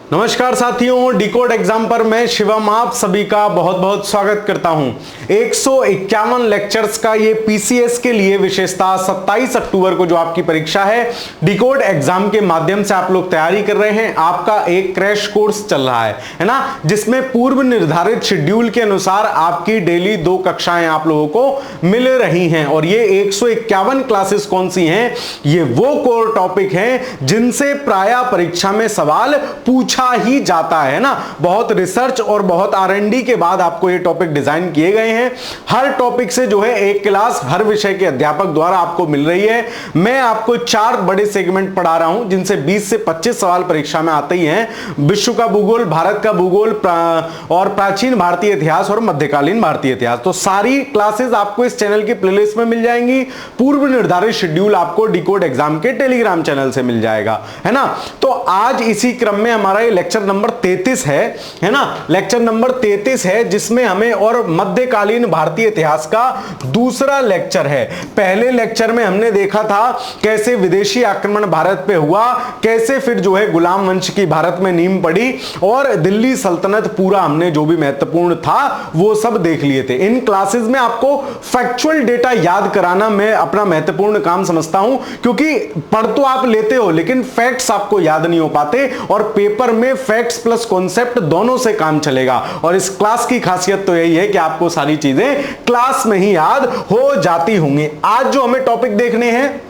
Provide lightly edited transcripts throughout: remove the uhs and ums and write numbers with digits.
नमस्कार साथियों, decode exam पर मैं शिवम आप सभी का बहुत बहुत स्वागत करता हूं। 151 लेक्चर्स का ये पीसीएस के लिए विशेषता 27 अक्टूबर को जो आपकी परीक्षा है डिकोड एग्जाम के माध्यम से आप लोग तैयारी कर रहे हैं। आपका एक क्रैश कोर्स चल रहा है ना, जिसमें पूर्व निर्धारित शेड्यूल के अनुसार आपकी डेली 2 कक्षाएं आप लोगों को मिल रही हैं। और ये 151 क्लासेस कौन सी हैं? ये वो कोर टॉपिक हैं जिनसे प्राय परीक्षा में सवाल पूछा ही जाता है ना। बहुत रिसर्च और बहुत R&D के बाद आपको ये टॉपिक डिजाइन किए गए हैं। हर टॉपिक से जो है एक क्लास हर विषय के अध्यापक द्वारा आपको मिल रही है। मैं आपको 4 बड़े सेगमेंट पढ़ा रहा हूं जिनसे 20 से 25 सवाल परीक्षा में आते ही हैं। विश्व का भूगोल, भारत का भूगोल और प्राचीन भारतीय इतिहास और मध्यकालीन भारतीय इतिहास। तो सारी क्लासेस आपको इस चैनल की प्लेलिस्ट में मिल जाएंगी। पूर्व निर्धारित शेड्यूल आपको डिकोड एग्जाम के टेलीग्राम चैनल से मिल जाएगा, है ना। तो आज इसी क्रम में हमारा लेक्चर नंबर 33 है ना। लेक्चर नंबर 33 है जिसमें हमें और मध्यकालीन भारतीय इतिहास का दूसरा लेक्चर है। पहले लेक्चर में हमने देखा था कैसे विदेशी आक्रमण भारत पे हुआ, कैसे फिर जो है गुलाम वंश की भारत में नींव पड़ी और दिल्ली सल्तनत, पूरा हमने जो भी महत्वपूर्ण था वो सब देख लिए थे। इन क्लासेस में आपको फैक्चुअल डेटा याद कराना मैं अपना महत्वपूर्ण काम समझता हूं, क्योंकि पढ़ तो आप लेते हो लेकिन फैक्ट्स आपको याद नहीं हो पाते और पेपर में फैक्ट्स प्लस कॉन्सेप्ट दोनों से काम चलेगा। और इस क्लास की खासियत तो यही है कि आपको सारी चीजें क्लास में ही याद हो जाती होंगी। आज जो हमें टॉपिक देखने हैं,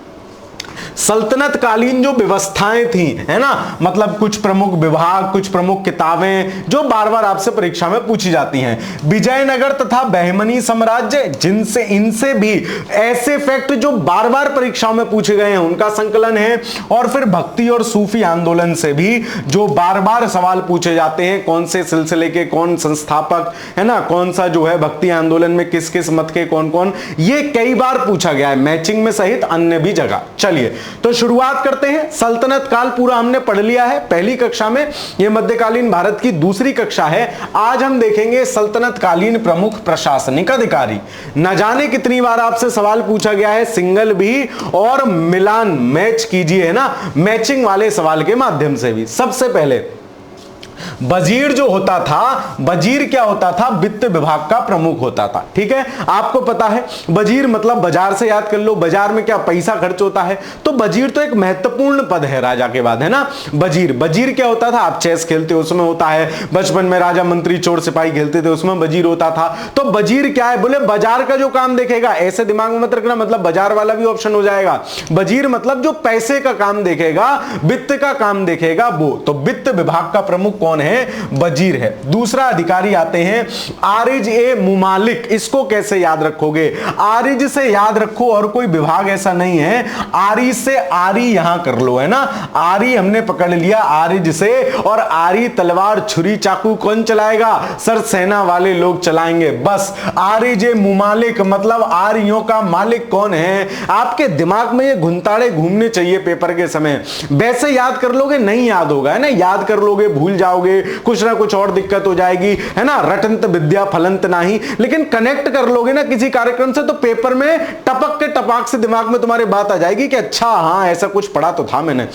सल्तनत कालीन जो व्यवस्थाएं थी, है ना, मतलब कुछ प्रमुख विभाग, कुछ प्रमुख किताबें जो बार बार आपसे परीक्षा में पूछी जाती हैं। विजयनगर तथा बहमनी साम्राज्य, जिनसे इनसे भी ऐसे फैक्ट जो बार बार परीक्षाओं में पूछे गए हैं उनका संकलन है। और फिर भक्ति और सूफी आंदोलन से भी जो बार बार सवाल पूछे जाते हैं, कौन से सिलसिले के कौन संस्थापक, है ना, कौन सा जो है भक्ति आंदोलन में किस किस मत के कौन कौन, ये कई बार पूछा गया है मैचिंग में सहित अन्य भी जगह। चलिए तो शुरुआत करते हैं। सल्तनत काल पूरा हमने पढ़ लिया है पहली कक्षा में। यह मध्यकालीन भारत की दूसरी कक्षा है। आज हम देखेंगे सल्तनत कालीन प्रमुख प्रशासनिक अधिकारी। न जाने कितनी बार आपसे सवाल पूछा गया है, सिंगल भी और मिलान मैच कीजिए, है ना, मैचिंग वाले सवाल के माध्यम से भी। सबसे पहले वजीर जो होता था, वजीर क्या होता था? वित्त विभाग का प्रमुख होता था। ठीक है, आपको पता है वजीर मतलब बाजार से याद कर लो, बाजार में क्या पैसा खर्च होता है, तो वजीर तो एक महत्वपूर्ण पद है राजा के बाद, है ना। वजीर वजीर क्या होता था? आप चेस खेलते हो उसमें होता है, बचपन में राजा मंत्री चोर सिपाही खेलते थे उसमें वजीर होता था। तो वजीर क्या है? बोले बाजार का जो काम देखेगा। ऐसे दिमाग में मत रखना मतलब बाजार वाला भी ऑप्शन हो जाएगा। वजीर मतलब जो पैसे का काम देखेगा, वित्त का काम देखेगा वो। तो वित्त विभाग का प्रमुख कौन है? वजीर है। दूसरा अधिकारी आते हैं आरिज ए मुमालिक। इसको कैसे याद रखोगे? आरिज से याद रखो, और कोई विभाग ऐसा नहीं है। आरी से आरी यहां कर लो, है ना। आरी हमने पकड़ लिया आरिज से, और आरी तलवार छुरी चाकू कौन चलाएगा? सर सेना वाले लोग चलाएंगे। बस आरिज ए मुमालिक मतलब आरियों का मालिक कौन है। आपके दिमाग में ये घुंताड़े घूमने चाहिए पेपर के समय। वैसे याद कर लोगे नहीं याद होगा, है ना। याद कर लोगे भूल जाओगे, कुछ ना कुछ और दिक्कत हो जाएगी, है ना। रटंत विद्या फलंत नहीं, लेकिन कनेक्ट कर लोगे ना किसी कार्यक्रम से तो पेपर में टपक के टपाक से दिमाग में तुम्हारे बात आ जाएगी कि अच्छा हाँ ऐसा कुछ पढ़ा तो था मैंने,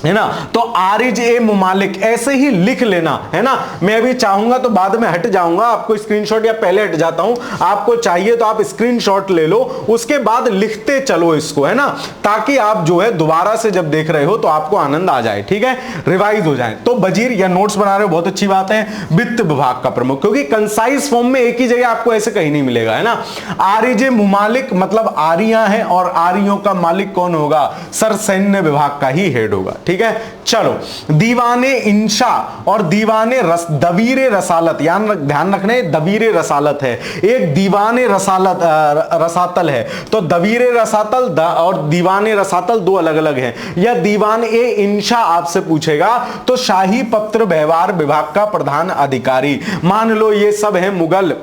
है ना। तो आरिज ए मुमालिक ऐसे ही लिख लेना, है ना। मैं भी चाहूंगा तो बाद में हट जाऊंगा, आपको स्क्रीनशॉट, या पहले हट जाता हूं, आपको चाहिए तो आप स्क्रीनशॉट ले लो, उसके बाद लिखते चलो इसको, है ना, ताकि आप जो है दोबारा से जब देख रहे हो तो आपको आनंद आ जाए। ठीक है, रिवाइज हो जाए। तो वजीर या नोट्स बना रहे हो बहुत अच्छी बात है। वित्त विभाग का प्रमुख, क्योंकि कंसाइज फॉर्म में एक ही जगह आपको ऐसे कहीं नहीं मिलेगा, है ना। आरिज ए मुमालिक मतलब आरियां हैं, और आरियों का मालिक कौन होगा? सर सैन्य विभाग का ही हेड होगा। ठीक है, चलो। दीवाने इंशा और दीवाने दबीरे रसालत, ध्यान रखने दबीरे रसालत है, एक दीवाने रसातल है। तो दबीरे रसातल और दीवाने रसातल दो अलग अलग हैं। या दीवान ए इंशा आपसे पूछेगा तो शाही पत्र व्यवहार विभाग का प्रधान अधिकारी। मान लो ये सब है मुगल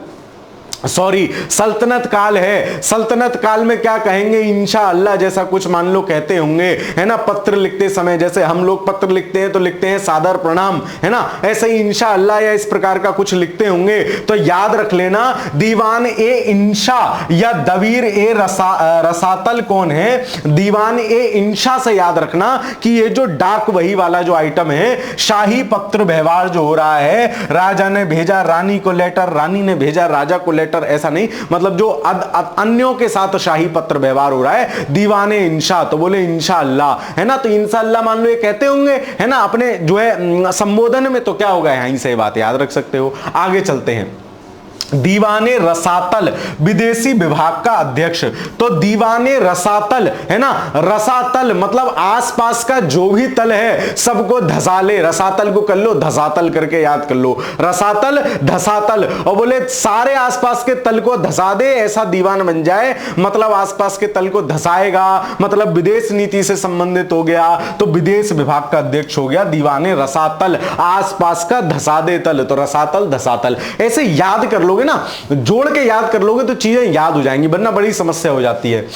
सॉरी, सल्तनत काल है। सल्तनत काल में क्या कहेंगे, इंशाअल्लाह जैसा कुछ मान लो कहते होंगे, है ना। पत्र लिखते समय जैसे हम लोग पत्र लिखते हैं तो लिखते हैं सादर प्रणाम, है ना, ऐसे ही इंशाअल्लाह या इस प्रकार का कुछ लिखते होंगे। तो याद रख लेना, दीवान ए इंशा या दवीर ए रसातल कौन है, दीवान ए इंशा से याद रखना कि ये जो डाक वही वाला जो आइटम है, शाही पत्र व्यवहार जो हो रहा है, राजा ने भेजा रानी को लेटर, रानी ने भेजा राजा को लेटर, ऐसा नहीं, मतलब जो अन्यों के साथ शाही पत्र व्यवहार हो रहा है, दीवाने इंशा, तो बोले इंशाअल्लाह, है ना। तो इंशाअल्लाह मान लो ये कहते होंगे, है ना, अपने जो है संबोधन में, तो क्या होगा, यहीं से बात याद रख सकते हो। आगे चलते हैं। दीवाने रसातल विदेशी विभाग का अध्यक्ष, तो दीवाने रसातल, है ना, रसातल मतलब आसपास का जो भी तल है सबको धसाले, रसातल को कर लो धसातल करके याद कर लो, रसातल धसातल, और बोले सारे आसपास के तल को धसा दे, ऐसा दीवान बन जाए, मतलब आसपास के तल को धसाएगा, मतलब विदेश नीति से संबंधित हो गया, तो विदेश विभाग का अध्यक्ष हो गया दीवाने रसातल, आसपास का धसा दे तल, तो रसातल धसातल, ऐसे याद कर लोगे ना, जोड़ के याद कर लोगे तो चीजें याद हो जाएंगी, वरना बड़ी समस्या हो जाती है।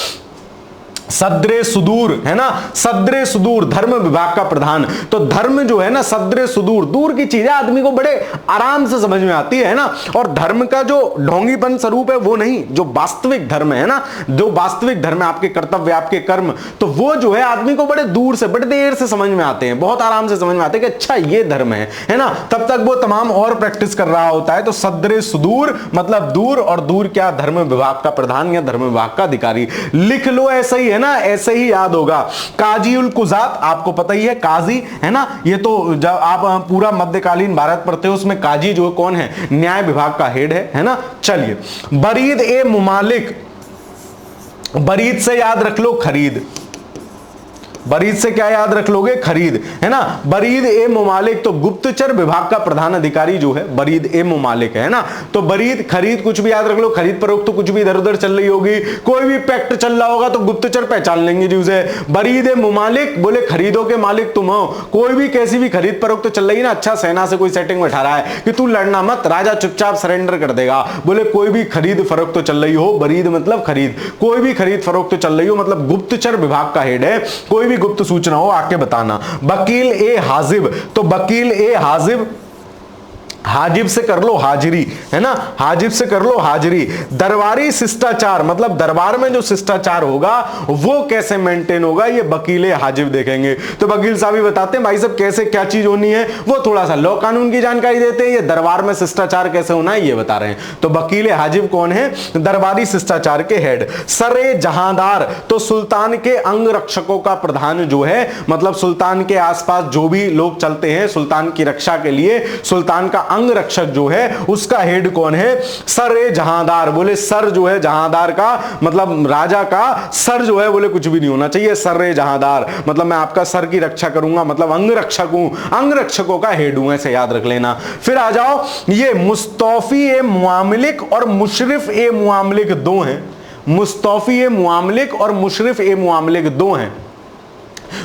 सद्रे सुदूर, है ना, सद्रे सुदूर धर्म विभाग का प्रधान, तो धर्म जो है ना, सद्रे सुदूर, दूर की चीजें आदमी को बड़े आराम से समझ में आती है ना, और धर्म का जो ढोंगीपन स्वरूप है वो नहीं, जो वास्तविक धर्म है ना, जो वास्तविक धर्म है, आपके कर्तव्य आपके कर्म, तो वो जो है आदमी को बड़े दूर से बड़े देर से समझ में आते हैं, बहुत आराम से समझ में आते हैं कि अच्छा ये धर्म है ना, तब तक वो तमाम और प्रैक्टिस कर रहा होता है। तो सद्रे सुदूर मतलब दूर, और दूर क्या, धर्म विभाग का प्रधान या धर्म विभाग का अधिकारी, लिख लो ऐसा ही है ना, ऐसे ही याद होगा। काजी उल कुजात आपको पता ही है, काजी, है ना, ये तो जब आप पूरा मध्यकालीन भारत पढ़ते हो उसमें काजी जो कौन है, न्याय विभाग का हेड है ना। चलिए, बरीद ए मुमालिक, बरीद से याद रख लो खरीद, बरीद से क्या याद रख लोगे, खरीद, है ना। बरीद ए मुमालिक, तो गुप्तचर विभाग का प्रधान अधिकारी जो है बरीद ए मुमालिक है ना। तो बरीद खरीद कुछ भी याद रख लो, खरीद फरोख्त तो कुछ भी इधर उधर चल रही होगी, कोई भी पैक्ट चल रहा होगा तो गुप्तचर पहचान लेंगे जी उसे। बरीद ए मुमालिक बोले खरीदों के मालिक तुम हो, कोई भी कैसी भी खरीद फरोख्त चल रही है ना, अच्छा सेना से कोई सेटिंग बैठा रहा है कि तू लड़ना मत, राजा चुपचाप सरेंडर कर देगा, बोले कोई भी खरीद फरोख्त चल रही हो, बरीद मतलब खरीद, कोई भी खरीद फरोख्त चल रही हो, मतलब गुप्तचर विभाग का हेड है, कोई गुप्त सूचना हो आके बताना। वकील ए हाजिब, तो वकील ए हाजिब, हाजिब से कर लो हाजिरी, है ना, हाजिब से कर लो हाजिरी। दरबारी शिष्टाचार मतलब दरबार में जो शिष्टाचार होगा वो कैसे मेंटेन होगा, ये वकील हाजिब देखेंगे। तो वकील साहब ही बताते हैं भाई साहब कैसे क्या चीज होनी है, वो थोड़ा सा लॉ कानून की जानकारी देते हैं, ये दरबार में शिष्टाचार कैसे होना है ये बता रहे हैं। तो वकील हाजिब कौन है, दरबारी शिष्टाचार के हेड। सरे जहांदार, तो सुल्तान के अंग रक्षकों का प्रधान जो है, मतलब सुल्तान के आसपास जो भी लोग चलते हैं सुल्तान की रक्षा के लिए, सुल्तान का अंग रक्षक जो है उसका हेड कौन है, सर ए जहांदार। बोले सर जो है जहांदार का मतलब राजा का सर जो है बोले कुछ भी नहीं होना चाहिए, सर ए जहांदार मतलब मैं आपका सर की रक्षा करूंगा, मतलब अंग रक्षक हूं, अंग रक्षकों का हेड हूं, ऐसे याद रख लेना। फिर आ जाओ, ये मुस्तौफी ए मुआमलिक और मुशरिफ ए मुआमलिक दो हैं, मुस्तौफी ए मुआमलिक और मुशरिफ ए मुआमलिक दो हैं।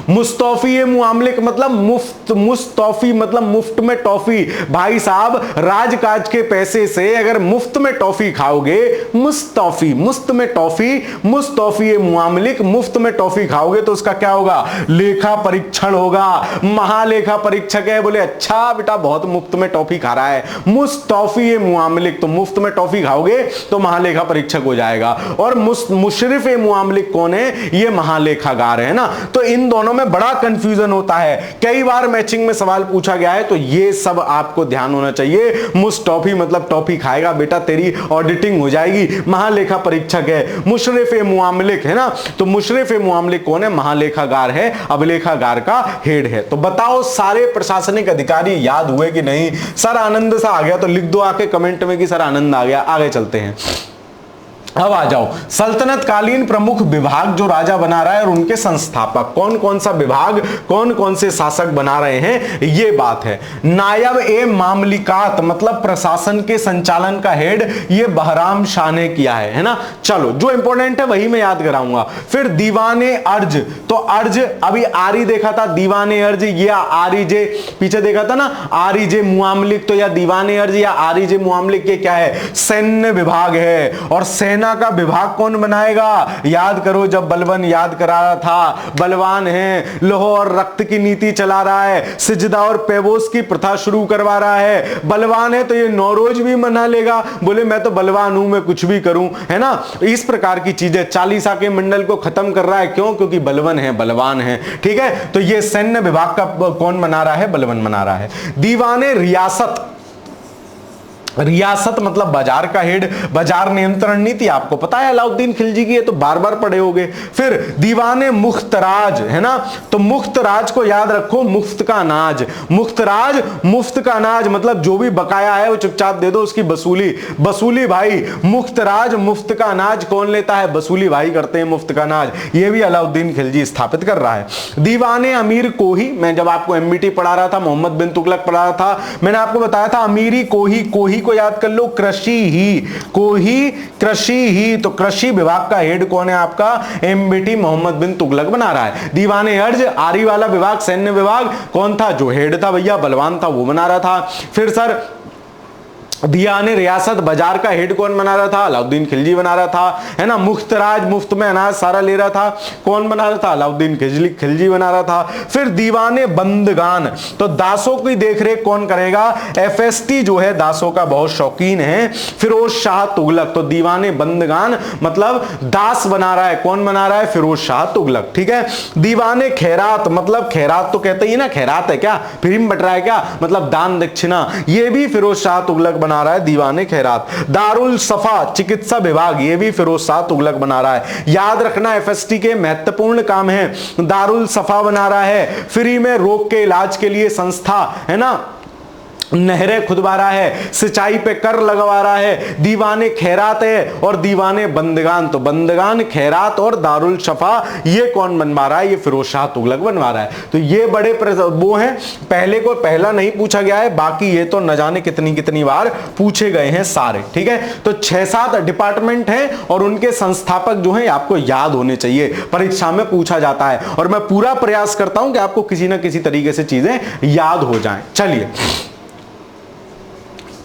मुस्तौफी ए मुआमलिक मतलब मुफ्त, मुस्तौफी मतलब मुफ्त में टॉफी, भाई साहब राजकाज के पैसे से अगर मुफ्त में टॉफी खाओगे, मुस्तौफी मुफ्त में टॉफी, मुस्तौफी ए मुआमलिक मुफ्त में टॉफी खाओगे तो उसका क्या होगा, लेखा परीक्षण होगा, महालेखा परीक्षक है, बोले अच्छा बेटा बहुत मुफ्त में टॉफी खा रहा है, मुस्तौफी ए मुआमलिक तो मुफ्त में टॉफी खाओगे तो महालेखा परीक्षक हो जाएगा। और मुशरिफ ए मुआमलिक कौन है, ये महालेखागार है ना। तो इन दोनों में बड़ा कंफ्यूजन होता है, कई बार मैचिंग में सवाल पूछा गया है, तो ये सब आपको ध्यान होना चाहिए। मुस्तौफी मतलब टॉफी खाएगा बेटा, तेरी ऑडिटिंग हो जाएगी, महालेखा परीक्षक है। मुशरिफ ए मुआमलिक है ना, तो मुशरिफ ए मुआमलिक कौन है, महालेखागार है, अभिलेखागार का हेड है। तो बताओ सारे प्रशासनिक अधिकारी याद हुए कि नहीं। सर आनंद सा आ गया तो लिख दो आके कमेंट में कि सर आनंद आ गया। आगे चलते हैं। अब आ जाओ सल्तनत कालीन प्रमुख विभाग जो राजा बना रहा है और उनके संस्थापक कौन कौन सा विभाग, कौन कौन से शासक बना रहे हैं, ये बात है। नायब ए मामलिकात मतलब प्रशासन के संचालन का हेड ये बहराम शाह ने किया है ना। चलो जो इंपॉर्टेंट है वही मैं याद कराऊंगा। फिर दीवाने अर्ज, तो अर्ज अभी आरी देखा था, दीवाने अर्ज या आरिजे पीछे देखा था ना, आरिजे मुआमलिक, तो या दीवाने अर्ज या आरिजे मुआमलिक ये क्या है, सैन्य विभाग है। और सेना का विभाग कौन बनाएगा, याद करो जब बलबन याद करा रहा था, बलवान है, लोह और रक्त की नीति चला रहा है, सिजदा और पेबोस की प्रथा शुरू करवा रहा है, बलवान है तो ये नौरोज भी मना लेगा, बोले मैं तो बलवान हूं, मैं कुछ भी करूं, है ना। इस प्रकार की चीजें, चालीसा के मंडल को खत्म कर रहा है, क्यों, क्योंकि बलवन है, बलवान है, ठीक है। तो ये सैन्य विभाग का कौन बना रहा है, बलवन बना रहा है। दीवाने रियासत, रियासत मतलब बाजार का हेड, बाजार नियंत्रण नीति आपको पता है अलाउद्दीन खिलजी की है, तो बार बार पढ़े होगे। फिर दीवाने मुख्तराज है ना, तो मुख्तराज को याद रखो, मुफ्त का अनाज, मुख्तराज मुफ्त का अनाज मतलब जो भी बकाया है वो चुपचाप दे दो, उसकी वसूली, वसूली भाई, मुख्तराज मुफ्त का अनाज कौन लेता है, वसूली भाई करते हैं मुफ्त का अनाज, ये भी अलाउद्दीन खिलजी स्थापित कर रहा है। दीवाने अमीर कोही, मैं जब आपको एमबीटी पढ़ा रहा था, मोहम्मद बिन तुगलक पढ़ा रहा था, मैंने आपको बताया था अमीरी कोही, कोही को याद कर लो, कृषि ही, कोही कृषि ही, तो कृषि विभाग का हेड कौन है आपका, एमबीटी मोहम्मद बिन तुगलक बना रहा है। दीवाने अर्ज आरी वाला विभाग, सैन्य विभाग कौन था, जो हेड था भैया बलवान था, वो बना रहा था। फिर सर दीवाने रियासत बाजार का हेड कौन बना रहा था, अलाउद्दीन खिलजी बना रहा था, है ना। मुख्तराज मुफ्त में अनाज सारा ले रहा था, कौन बना रहा था, अलाउद्दीन खिलजी बना रहा था। फिर दीवाने बंदगान, तो दासों की देखरेख कौन करेगा, एफएसटी जो है दासों का बहुत शौकीन है, फिरोज शाह तुगलक, तो दीवाने बंदगान मतलब दास बना रहा है, कौन बना रहा है, फिरोज शाह तुगलक, ठीक है। दीवाने खैरात मतलब खैरात तो कहते ही ना, खैरात है क्या, फ्री में बट रहा है क्या, मतलब दान दक्षिणा, ये भी फिरोज शाह तुगलक बना रहा है, दीवाने खैरात। दारुल सफा चिकित्सा विभाग, ये भी फिरोज शाह तुगलक बना रहा है। याद रखना एफएसटी के महत्वपूर्ण काम है, दारुल सफा बना रहा है, फ्री में रोग के इलाज के लिए संस्था, है ना, नहरें खुदवा रहा है, सिंचाई पे कर लगवा रहा है, दीवाने खैरात है और दीवाने बंदगान, तो बंदगान खैरात और दारुल शफा ये कौन बनवा रहा है, ये फिरोज शाह तुगलक बनवा रहा है। तो ये बड़े वो हैं, पहले को पहला नहीं पूछा गया है, बाकी ये तो न जाने कितनी कितनी बार पूछे गए हैं सारे, ठीक है। तो 6-7 डिपार्टमेंट हैं और उनके संस्थापक जो हैं आपको याद होने चाहिए, परीक्षा में पूछा जाता है और मैं पूरा प्रयास करता हूं कि आपको किसी ना किसी तरीके से चीजें याद हो जाएं। चलिए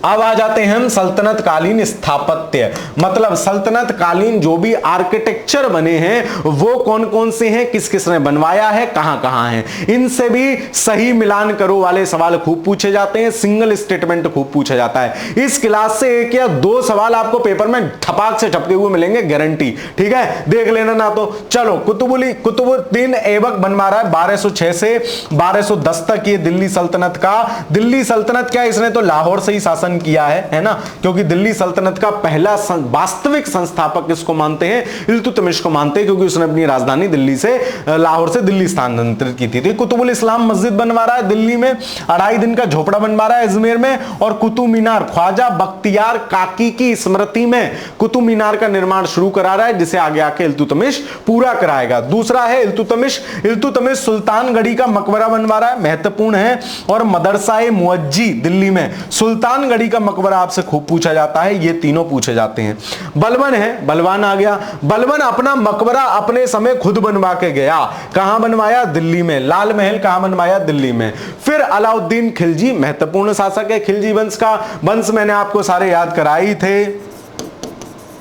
अब आ जाते हैं हम सल्तनत कालीन स्थापत्य, मतलब सल्तनत कालीन जो भी आर्किटेक्चर बने हैं वो कौन कौन से हैं, किस किस ने बनवाया है, कहां कहां है, इनसे भी सही मिलान करो वाले सवाल खूब पूछे जाते हैं, सिंगल स्टेटमेंट खूब पूछा जाता है। इस क्लास से 1 या 2 सवाल आपको पेपर में ठपाक से छपके हुए मिलेंगे, गारंटी, ठीक है, देख लेना ना। तो चलो कुतुबुद्दीन ऐबक बनवा रहा है 1206 से 1210 तक, ये दिल्ली सल्तनत का, दिल्ली सल्तनत क्या, इसने तो लाहौर से ही शासन किया है ना, क्योंकि दिल्ली सल्तनत का पहला वास्तविक संस्थापक किसको मानते हैं, इल्तुतमिश को मानते हैं, क्योंकि उसने अपनी राजधानी दिल्ली से, लाहौर से दिल्ली स्थानांतरित की थी। कुतुबुल इस्लाम मस्जिद बनवा रहा है दिल्ली में, 2.5 दिन का झोपड़ा बनवा रहा है अजमेर में, और कुतुब मीनार ख्वाजा बख्तियार काकी की स्मृति में कुतुब मीनार का निर्माण शुरू करा रहा है, जिसे आगे आके इल्तुतमिश पूरा कराएगा। दूसरा है इल्तुतमिश सुल्तानगढ़ी का मकबरा बनवा रहा है, महत्वपूर्ण है, और मदरसा-ए मुअज्जी दिल्ली में, सुल्तानगढ़ी का मकबरा आपसे खूब पूछा जाता है, ये तीनों पूछे जाते हैं। बलबन है, बलवान आ गया, बलबन अपना मकबरा अपने समय खुद बनवा के गया, कहां बनवाया, दिल्ली में, लाल महल कहां बनवाया, दिल्ली में। फिर अलाउद्दीन खिलजी महत्वपूर्ण शासक है खिलजी वंश का, वंश मैंने आपको सारे याद कराई थे,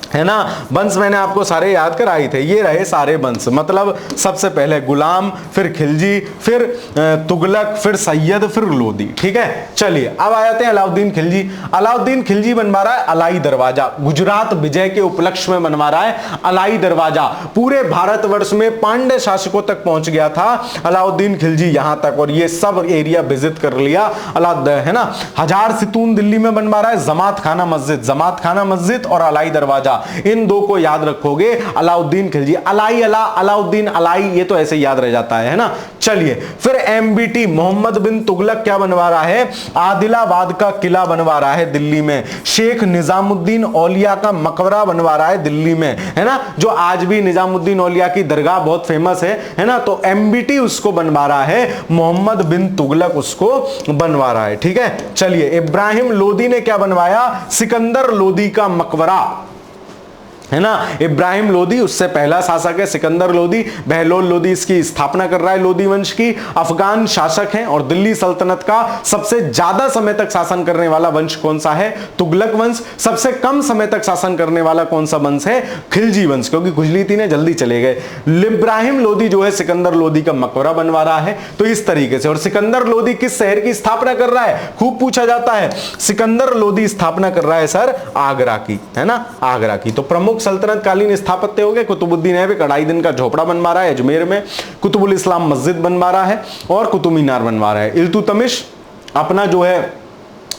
है ना, वंश मैंने आपको सारे याद कराए थे, ये रहे सारे वंश, मतलब सबसे पहले गुलाम, फिर खिलजी, फिर तुगलक, फिर सैयद, फिर लोदी, ठीक है। चलिए अब आ जाते हैं अलाउद्दीन खिलजी। अलाउद्दीन खिलजी बनवा रहा है अलाई दरवाजा, गुजरात विजय के उपलक्ष्य में बनवा रहा है अलाई दरवाजा, पूरे भारतवर्ष में पांड्य शासकों तक पहुंच गया था अलाउद्दीन खिलजी यहां तक, और ये सब एरिया विजिट कर लिया है ना। हजार सितून दिल्ली में बनवा रहा है, जमात खाना मस्जिद और अलाई दरवाजा, इन दो को याद रखोगे, अलाउद्दीन खिलजी। अलाई अला, अलाउद्दीन अलाई, ये तो ऐसे याद रह जाता है ना। चलिए फिर एमबीटी मोहम्मद बिन तुगलक क्या बनवा रहा है? आदिलाबाद का किला बनवा रहा है दिल्ली में। शेख निजामुद्दीन औलिया का मकबरा बनवा रहा है दिल्ली में, है ना, जो आज भी निजामुद्दीन औलिया की दरगाह बहुत फेमस है ना। तो एमबीटी उसको बनवा रहा है, मोहम्मद बिन तुगलक उसको बनवा रहा है, ठीक है। चलिए इब्राहिम लोदी ने क्या बनवाया? सिकंदर लोदी का मकबरा, है ना। इब्राहिम लोदी उससे पहला शासक है, सिकंदर लोदी। बहलोल लोदी इसकी स्थापना कर रहा है लोदी वंश की। अफगान शासक हैं और दिल्ली सल्तनत का सबसे ज्यादा समय तक शासन करने वाला वंश कौन सा है? तुगलक वंश। सबसे कम समय तक शासन करने वाला कौन सा वंश है? खिलजी वंश, क्योंकि खुजली थी ने जल्दी चले गए। इब्राहिम लोदी जो है सिकंदर लोदी का मकबरा बनवा रहा है। तो इस तरीके से। और सिकंदर लोदी किस शहर की स्थापना कर रहा है? खूब पूछा जाता है। सिकंदर लोदी स्थापना कर रहा है सर आगरा की, है ना, आगरा की। तो प्रमुख सल्तनत कालीन स्थापत्य हो गए। कुतुबुद्दीन ऐबक अढ़ाई दिन का झोपड़ा बनवा रहा है अजमेर में। कुतुबुल इस्लाम मस्जिद बनवा रहा है और कुतुब मीनार बनवा रहा है। इल्तुतमिश अपना जो है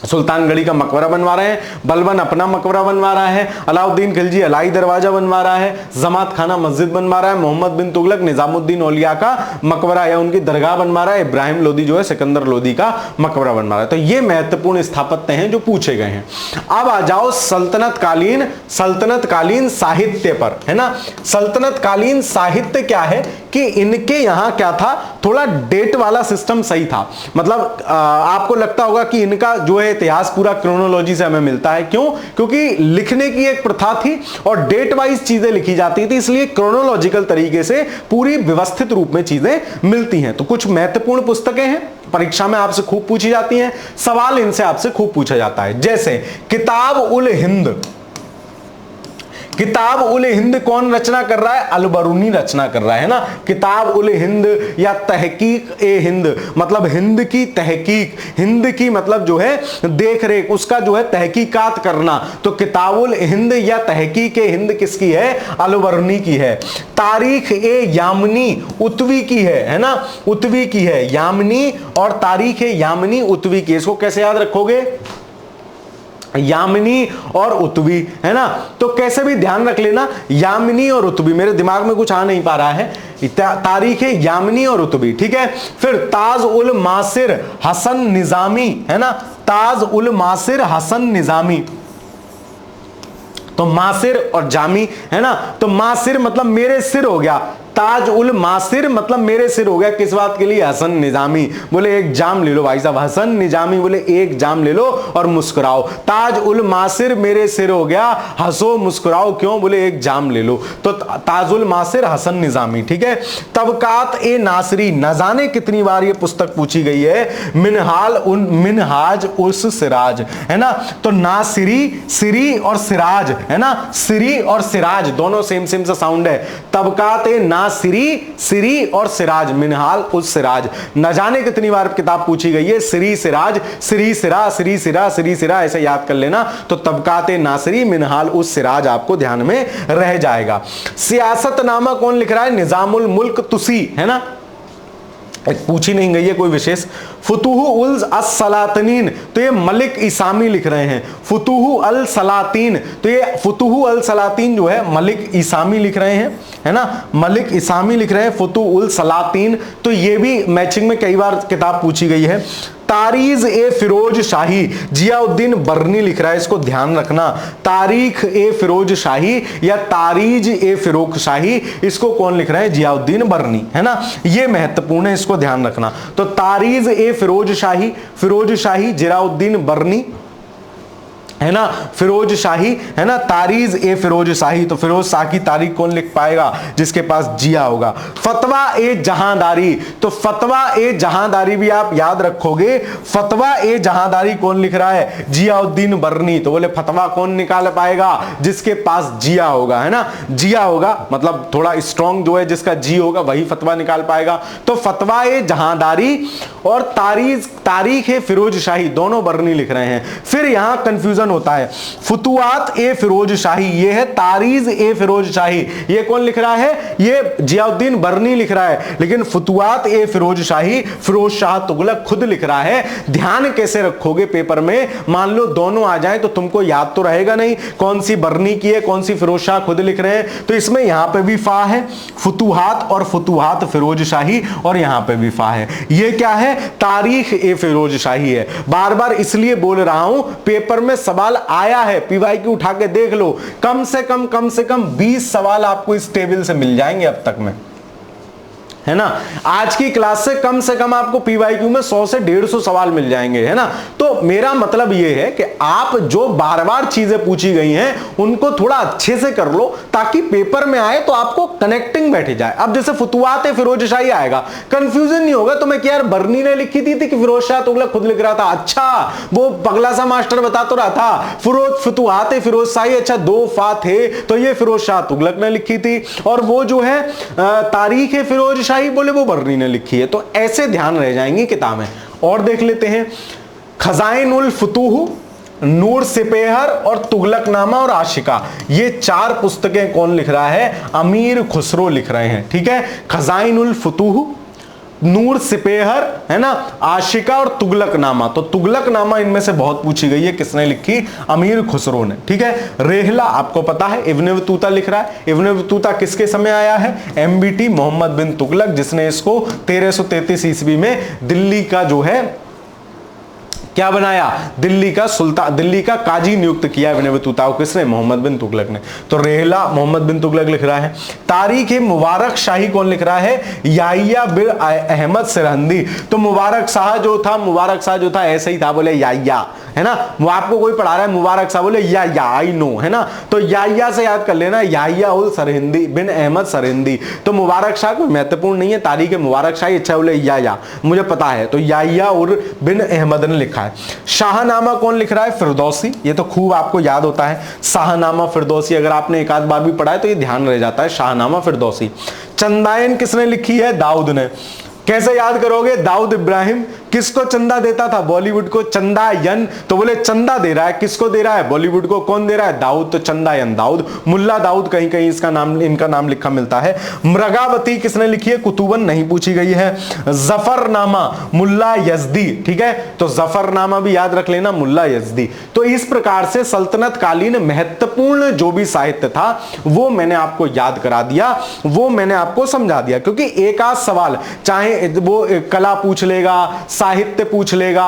सुल्तानगढ़ी का मकबरा बनवा रहे हैं। बलबन अपना मकबरा बनवा रहा है। अलाउद्दीन खिलजी अलाई दरवाजा बनवा रहा है। जमात खाना मस्जिद बनवा रहा है। मोहम्मद बिन तुगलक निजामुद्दीन औलिया का मकबरा या उनकी दरगाह बनवा रहा है। इब्राहिम लोदी जो है सिकंदर लोदी का मकबरा बनवा रहा है। तो ये महत्वपूर्ण स्थापत्य हैं जो पूछे गए हैं। अब आ जाओ सल्तनत कालीन साहित्य पर, है ना। सल्तनत कालीन साहित्य क्या है कि इनके यहां क्या था, थोड़ा डेट वाला सिस्टम सही था। मतलब आपको लगता होगा कि इनका जो है इतिहास पूरा क्रोनोलॉजी से हमें मिलता है। क्यों? क्योंकि लिखने की एक प्रथा थी और डेट वाइज चीजें लिखी जाती थी, इसलिए क्रोनोलॉजिकल तरीके से पूरी व्यवस्थित रूप में चीजें मिलती हैं। तो कुछ महत्वपूर्ण पुस्तकें हैं, परीक्षा में आपसे खूब पूछी जाती हैं, सवाल इनसे आपसे खूब पूछा जाता है। जैसे किताब उल हिंद, किताब उल हिंद कौन रचना कर रहा है? अलबरूनी रचना कर रहा है ना। किताब उल हिंद या तहकीक ए हिंद, मतलब हिंद की तहकीक, हिंद की मतलब जो है देख रेख, उसका जो है तहकीकात करना। तो किताब उल हिंद या तहकीक ए हिंद किसकी है? अलबरूनी की है। तारीख ए यामनी उतवी की है ना, उतवी की है। यामनी और तारीख ए यामनी उतवी की। इसको कैसे याद रखोगे? यामिनी और उतवी, है ना। तो कैसे भी ध्यान रख लेना, यामिनी और उतवी। मेरे दिमाग में कुछ आ नहीं पा रहा है। तारीख है यामिनी और उतवी, ठीक है। फिर ताज उल मासिर हसन निजामी, है ना, ताज उल मासिर हसन निजामी। तो मासिर और जामी, है ना। तो मासिर मतलब मेरे सिर हो गया, ताज उल मासिर मतलब मेरे सिर हो गया। किस बात के लिए? हसन निजामी। बोले एक जाम ले लो भाई साहब, हसन निजामी बोले एक जाम ले लो और मुस्कुराओ। ताज उल मासिर मेरे सिर हो गया, हंसो मुस्कुराओ। क्यों? बोले एक जाम ले लो। तो ताजुल मासिर हसन निजामी, ठीक है। तबकात ए नासरी, न जाने कितनी बार ये पुस्तक पूछी गई है। मिनहाज उस सिराज, है ना। तो नासिरी, सिरी और सिराज, है ना, सिरी और सिराज दोनों सेम सेम सा साउंड है। तबकात ए सिरी और सिराज, मिनहाल उस सिराज। न जाने कितनी बार किताब पूछी गई है। सिरी सिराज, सिरी सिरा, सिरी सिरा, सिरी सिरा, ऐसे याद कर लेना। तो तबकाते नासरी मिनहाल उस सिराज आपको ध्यान में रह जाएगा। सियासतनामा कौन लिख रहा है? निजामुल मुल्क तुसी, है ना। एक पूछी नहीं गई है कोई विशेष। फुतुहु उल सलातीन, तो ये मलिक इसामी लिख रहे हैं। फुतुहु अल सलातीन, तो ये फुतुहु अल सलातीन जो है मलिक इसामी लिख रहे हैं, है ना, मलिक इसामी लिख रहे हैं फुतुहु उल सलातीन। तो ये भी मैचिंग में कई बार किताब पूछी गई है। तारीज ए फिरोज शाही, जियाउद्दीन बर्नी लिख रहा है, इसको ध्यान रखना। तारीख ए फिरोज शाही या तारीज ए फिरोज शाही, इसको कौन लिख रहा है? जियाउद्दीन बर्नी, है ना। ये महत्वपूर्ण है, इसको ध्यान रखना। तो तारीज ए फिरोज शाही जियाउद्दीन बर्नी, है ना, फिरोज शाही, है ना। तारीज ए फिरोज शाही, तो फिरोज शाह की तारीख कौन लिख पाएगा? जिसके पास जिया होगा। फतवा ए जहांदारी, तो फतवा ए जहांदारी भी आप याद रखोगे। फतवा ए जहांदारी कौन लिख रहा है? जियाउद्दीन बर्नी। तो बोले फतवा कौन निकाल पाएगा? जिसके पास जिया होगा, है ना। जिया होगा मतलब थोड़ा स्ट्रॉन्ग जो है, जिसका जी होगा वही फतवा निकाल पाएगा। तो फतवा ए जहांदारी और तारीख ए फिरोज शाही दोनों बर्नी लिख रहे हैं। फिर यहां कंफ्यूजन संशोधन होता है। फुतुहात ए फिरोज शाही, ये है तारीज ए फिरोज शाही, ये कौन लिख रहा है? ये जियाउद्दीन बर्नी लिख रहा है, लेकिन फुतुहात ए फिरोज शाही फिरोज शाह तुगलक खुद लिख रहा है। ध्यान कैसे रखोगे पेपर में? मान लो दोनों आ जाए तो तुमको याद तो रहेगा नहीं कौन सी बर्नी की है, कौन सी फिरोज शाह खुद लिख रहे हैं। तो इसमें यहां पे भी फा है, फुतुहात और फुतुहात फिरोज शाही, और यहां पे भी फा है। ये क्या है? तारीख ए फिरोज शाही है। बार बार इसलिए बोल रहा हूं, पेपर में सवाल आया है, पीवाईक्यू उठा के देख लो, कम से कम 20 सवाल आपको इस टेबल से मिल जाएंगे अब तक में, है ना। आज की क्लास से कम आपको पीवाईक्यू में 100 से 150 सवाल मिल जाएंगे, है ना। तो मेरा मतलब यह है कि आप जो बार बार चीजें पूछी गई हैं उनको थोड़ा अच्छे से कर लो, ताकि पेपर में आए तो आपको कनेक्टिंग बैठ जाए। अब जैसे फुतुहात फिरोज शाही आएगा, कंफ्यूजन नहीं होगा तुम्हें कि यार बर्नी ने लिखी थी कि फिरोज शाह तुगलक खुद लिख रहा था। अच्छा, वो पगला सा मास्टर बता तो रहा था फुतुहात फिरोज शाही, अच्छा 2 फा थे तो ये फिरोज शाह तुगलक ने लिखी थी, और वो जो है तारीख फिरोज बोले वो बर्नी ने लिखी है। तो ऐसे ध्यान रह जाएंगी किताबें। और देख लेते हैं, खजाइनुल फुतूह, नूर सिपेहर और तुगलकनामा और आशिका, ये 4 पुस्तकें कौन लिख रहा है? अमीर खुसरो लिख रहे हैं। ठीक है, खजाइनुल फुतूह, नूर सिपेहर, है ना, आशिका और तुगलकनामा। तो तुगलकनामा इनमें से बहुत पूछी गई है, किसने लिखी? अमीर खुसरो ने। ठीक है, रेहला आपको पता है इब्ने बतूता लिख रहा है। इब्ने बतूता किसके समय आया है? MBT मोहम्मद बिन तुगलक, जिसने इसको 1333 ईस्वी में दिल्ली का जो है क्या बनाया? दिल्ली का सुल्तान, दिल्ली का काजी नियुक्त किया इब्ने बतूता को। किसने? मोहम्मद बिन तुगलक ने। तो रेहला मोहम्मद बिन तुगलक लिख रहा है। तारीख मुबारक शाही कौन लिख रहा है? याहिया बिन अहमद सरहंदी। तो मुबारक शाह जो था ऐसे ही था, बोले याहिया, है ना। वो आपको कोई पढ़ा रहा है मुबारक शाह, बोले या आई नो, है ना। तो याहिया से याद कर लेना, याहिया उल सरहिंदी बिन अहमद सरहिंदी। तो मुबारक शाह कोई महत्वपूर्ण नहीं है, तारीख मुबारक शाही, अच्छा बोले या मुझे पता है। तो याहिया उल बिन अहमद ने लिखा है। शाहनामा कौन लिख रहा है? फिरदौसी। ये तो खूब आपको याद होता है, शाहनामा फिरदौसी, अगर आपने एक आध बार भी पढ़ा है तो ये ध्यान रह जाता है, शाहनामा फिरदौसी। चंदायन किसने लिखी है? दाऊद ने। कैसे याद करोगे? दाऊद इब्राहिम किसको चंदा देता था? बॉलीवुड को। चंदायन, तो बोले चंदा दे रहा है, किसको दे रहा है? बॉलीवुड को। कौन दे रहा है? दाऊद। तो चंदायन दाऊद, मुल्ला दाऊद कहीं कहीं इसका नाम, इनका नाम लिखा मिलता है। मृगावती किसने लिखी है? कुतुबन नहीं पूछी गई है। जफरनामा मुल्ला यजदी। ठीक है, तो जफरनामा भी याद रख लेना, मुल्ला यजदी। तो इस प्रकार से सल्तनत कालीन महत्वपूर्ण जो भी साहित्य था वो मैंने आपको याद करा दिया, वो मैंने आपको समझा दिया। क्योंकि एक आध सवाल, चाहे वो कला पूछ लेगा, साहित्य पूछ लेगा,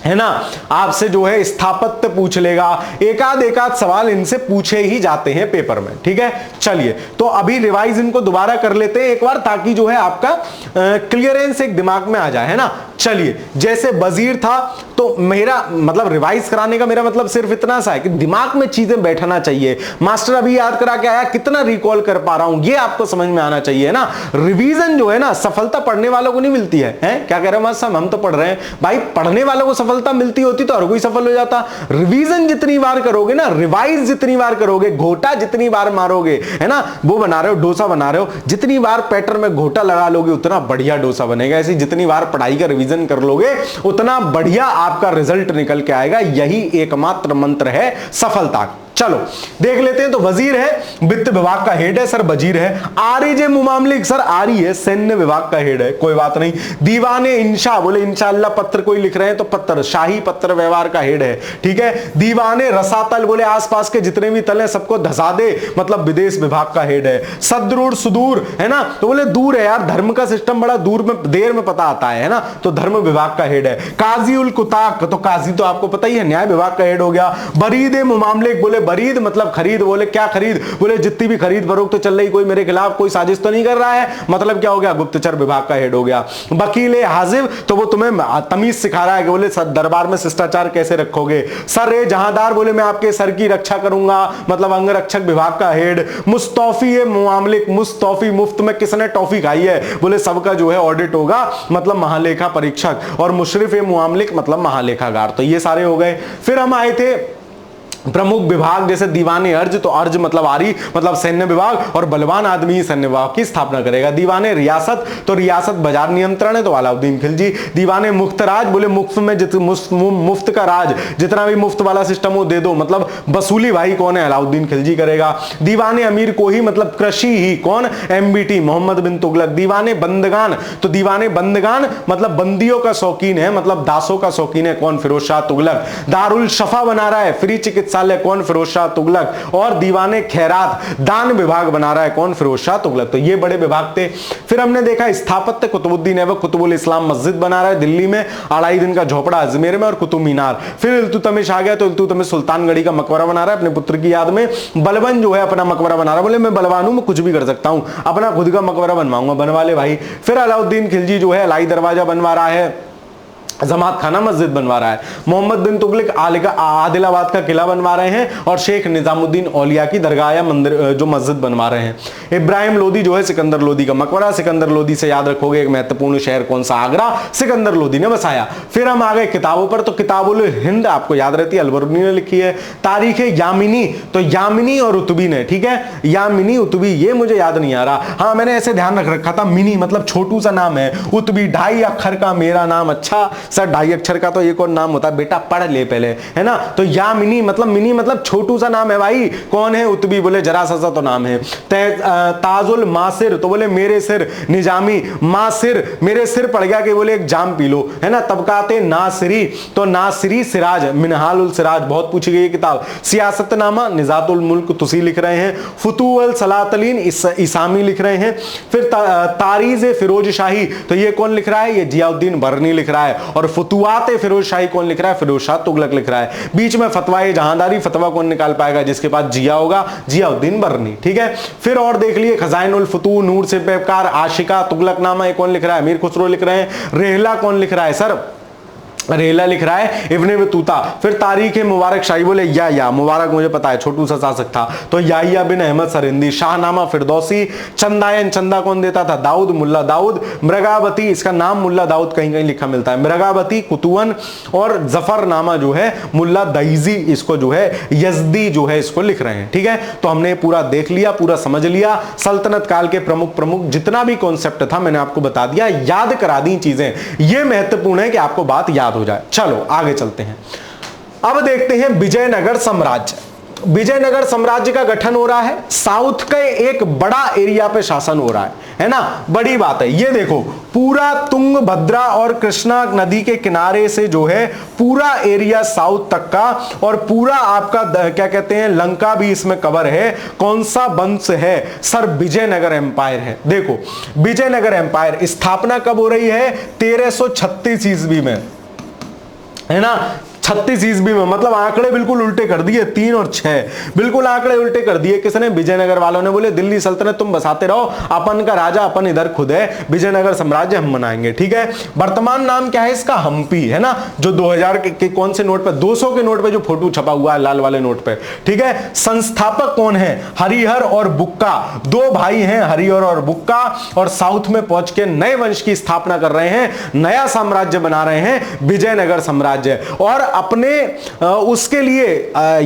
है ना, आपसे जो है स्थापत्य पूछ लेगा, एक आध सवाल इनसे पूछे ही जाते हैं पेपर में। ठीक है, चलिए तो अभी रिवाइज इनको दोबारा कर लेते हैं एक बार, ताकि जो है आपका क्लियरेंस एक दिमाग में आ जाए, है ना। चलिए, जैसे वजीर था, तो मेरा मतलब रिवाइज कराने का मेरा मतलब सिर्फ इतना सा है कि दिमाग में चीजें बैठना चाहिए। मास्टर अभी याद करा के आया, कितना रिकॉल कर पा रहा हूं ये आपको समझ में आना चाहिए, ना। रिवीजन जो है ना, सफलता पढ़ने वालों को नहीं मिलती है, क्या कह रहे हैं मास्टर साहब? हम तो पढ़ रहे हैं भाई, पढ़ने वालों को सफलता मिलती होती तो हर कोई सफल हो जाता। रिवीजन जितनी बार करोगे ना, रिवाइज जितनी बार करोगे, घोटा जितनी बार मारोगे, है ना, वो बना रहे हो डोसा बना रहे हो, जितनी बार पैटर में घोटा लगा लोगे उतना बढ़िया डोसा बनेगा। ऐसी जितनी बार पढ़ाई का रिवीजन कर लोगे उतना बढ़िया आपका रिजल्ट निकल के आएगा। यही एकमात्र मंत्र है सफलता। चलो देख लेते हैं। तो वजीर है, वित्त विभाग का हेड है, सर वजीर है। आरिजे मुमामलिक, सर आरी है, सैन्य विभाग का हेड है, कोई बात नहीं। दीवाने इंशा, बोले इंशाअल्लाह पत्र कोई लिख रहे हैं तो पत्र, शाही पत्र व्यवहार का हेड है। ठीक है, दीवाने रसातल, बोले आसपास के जितने भी तल हैं सबको धसा दे, मतलब विदेश विभाग का हेड है। सदरूढ़ सुदूर, है ना, तो बोले दूर है यार, धर्म का सिस्टम बड़ा दूर में देर में पता आता है ना, तो धर्म विभाग का हेड है। काजी उल कुताक, तो काजी तो आपको पता ही है, न्याय विभाग का हेड हो गया। बरीदे मुमामलिक, बोले बरीद मतलब खरीद, बोले क्या खरीद? बोले जितनी भी खरीद फरोख्त तो चल रही, कोई मेरे खिलाफ कोई साजिश तो नहीं कर रहा है, मतलब क्या हो गया? गुप्तचर विभाग का हेड हो गया। वकील हाजिब, तो वो तुम्हें तमीज सिखा रहा है कि बोले दरबार में शिष्टाचार कैसे रखोगे। सर जहांदार, बोले मैं आपके सर की रक्षा करूंगा, मतलब अंगरक्षक विभाग का हेड। मुस्तौफी मुआमलिक, मुस्तौफी मुफ्त में किसने टॉफी खाई है? बोले सबका जो है ऑडिट होगा, मतलब महालेखा परीक्षक। और मुशरिफ मुआमलिक मतलब महालेखागार। तो ये सारे हो गए। फिर हम आए थे प्रमुख विभाग जैसे दीवाने अर्ज, तो अर्ज मतलब आरी मतलब सैन्य विभाग, और बलवान आदमी ही सैन्य विभाग की स्थापना करेगा। दीवाने रियासत, तो रियासत बाजार नियंत्रण है, तो अलाउद्दीन खिलजी। दीवाने मुफ्त राज, बोले मुफ्त में मुफ्त का राज, जितना भी मुफ्त वाला सिस्टम हो दे दो, मतलब वसूली भाई कौन है, अलाउद्दीन खिलजी करेगा। दीवाने अमीर को ही मतलब कृषि ही, कौन, एमबीटी मोहम्मद बिन तुगलक। दीवाने बंदगान, तो दीवाने बंदगान मतलब बंदियों का शौकीन है, मतलब दासों का शौकीन है, कौन, फिरोज शाह तुगलक। दारुल शफा बना रहा है, फ्री चिकित्सालय, कौन, फिरोज शाह तुगलक। और दीवाने खैरात, दान विभाग बना रहा है, कौन, फिरोज शाह तुगलक। तो ये बड़े विभाग थे। फिर हमने देखा स्थापत्य, कुतुबुद्दीन ऐबक कुतुबुल इस्लाम मस्जिद बना रहा है दिल्ली में, 2.5 दिन का झोपड़ा अजमेर में, और कुतुब मीनार। फिर इल्तुतमिश आ गया, तो इल्तुतमिश सुल्तानगढ़ी का मकबरा बना रहा है अपने पुत्र की याद में। बलबन जो है अपना मकबरा बना रहा है, बोले मैं बलवान हूं, मैं कुछ भी कर सकता हूं, अपना खुद का मकबरा बनवाऊंगा, बनवा ले भाई। फिर अलाउद्दीन खिलजी जो है अलाई दरवाजा बनवा रहा है, जमात खाना मस्जिद बनवा रहा है। मोहम्मद बिन तुगलक आदिलाबाद का किला बनवा रहे हैं, और शेख निजामुद्दीन औलिया की दरगाह या मंदिर जो मस्जिद बनवा रहे हैं। इब्राहिम लोदी जो है सिकंदर लोदी का मकबरा, सिकंदर लोदी से याद रखोगे एक महत्वपूर्ण शहर कौन सा, आगरा, सिकंदर लोदी ने बसाया। फिर हम आ गए किताबों पर, तो किताबुल हिंद आपको याद रहती है, अलबरूनी ने लिखी है। तारीख यामिनी, तो यामिनी और उतबी ने, ठीक है, यामिनी उतबी, ये मुझे याद नहीं आ रहा, हाँ मैंने ऐसे ध्यान रख रखा था, मिनी मतलब छोटू सा नाम है, उतबी 2.5 अक्षर का मेरा नाम, अच्छा सर 2.5 अक्षर का तो एक और नाम होता है, बेटा पढ़ ले पहले, है ना। तो या मिनी मतलब छोटू सा नाम है भाई, कौन है, उतबी, बोले जरा सा तो नाम है। ताजुल मासिर, तो बोले मेरे सिर, निजामी मासिर, मेरे सिर पड़ गया कि बोले एक जाम पी लो, है ना। तबकाते नासिरी, तो नासिरी सिराज, मिनहालुल सिराज, बहुत पूछी गई किताब। सियासतनामा, निजातुल मुल्क तुसी लिख रहे हैं। फुतूअल सलातलीन इसामी लिख रहे हैं। फिर तारीज फिरोज शाही, तो ये कौन लिख रहा है, ये जियाउद्दीन बरनी लिख रहा है। और फतुआत फिरोज शाही कौन लिख रहा है, फिरोज शाह तुगलक लिख रहा है। बीच में फतवा जहांदारी, फतवा कौन निकाल पाएगा, जिसके पास जिया होगा, जियाउद्दीन बरनी, ठीक है। फिर और देख लिए खजाइनुल फतू, नूर से पेकार, आशिका, तुगलकनामा, ये कौन लिख रहा है, अमीर खुसरो लिख रहे हैं। रेहला कौन लिख रहा है सर, रेला लिख रहा है इब्ने बतूता। फिर तारीख मुबारक शाही, बोले या मुबारक मुझे पता है, छोटू सा शासक था, तो याहिया बिन अहमद सरिंदी। शाहनामा फिरदौसी। चंदायन, चंदा कौन देता था, दाऊद, मुल्ला दाऊद। मृगावती, इसका नाम मुल्ला दाऊद कहीं कहीं लिखा मिलता है, मृगावती कुतुअन। और जफरनामा जो है मुल्ला दईजी, इसको जो है यजदी जो है इसको लिख रहे हैं, ठीक है। तो हमने पूरा देख लिया, पूरा समझ लिया, सल्तनत काल के प्रमुख जितना भी कॉन्सेप्ट था मैंने आपको बता दिया, याद करा दी चीजें। यह महत्वपूर्ण है कि आपको बात याद हो जाए। चलो आगे चलते हैं, अब देखते हैं विजयनगर साम्राज्य। विजयनगर साम्राज्य का गठन हो रहा है, साउथ के एक बड़ा एरिया पे शासन हो रहा है ना, बड़ी बात है। ये देखो पूरा तुंगभद्रा और कृष्णा नदी के किनारे से जो है पूरा एरिया साउथ तक का, और पूरा आपका क्या कहते हैं लंका भी इसमें कवर है। कौन सा वंश है सर, विजयनगर एम्पायर है। देखो विजयनगर एम्पायर स्थापना कब हो रही है, 1336 ईस्वी में, है ना, 36 ईस्वी में, मतलब आंकड़े बिल्कुल उल्टे कर दिए, 3 और 6 बिल्कुल आंकड़े उल्टे कर दिए। किसने, विजयनगर वालों ने। बोले दिल्ली सल्तनत तुम बसाते रहो, अपन का राजा अपन इधर खुद है, विजयनगर साम्राज्य हम मनाएंगे, ठीक है। वर्तमान नाम क्या है इसका, हम्पी, है ना, जो 2000 के कौन से नोट पे, 200 के नोट पे जो फोटो छपा हुआ है लाल वाले नोट पे, ठीक है। संस्थापक कौन है, हरिहर और बुक्का, 2 भाई हैं हरिहर और बुक्का, और साउथ में पहुंच के नए वंश की स्थापना कर रहे हैं, नया साम्राज्य बना रहे हैं, विजयनगर साम्राज्य। और अपने उसके लिए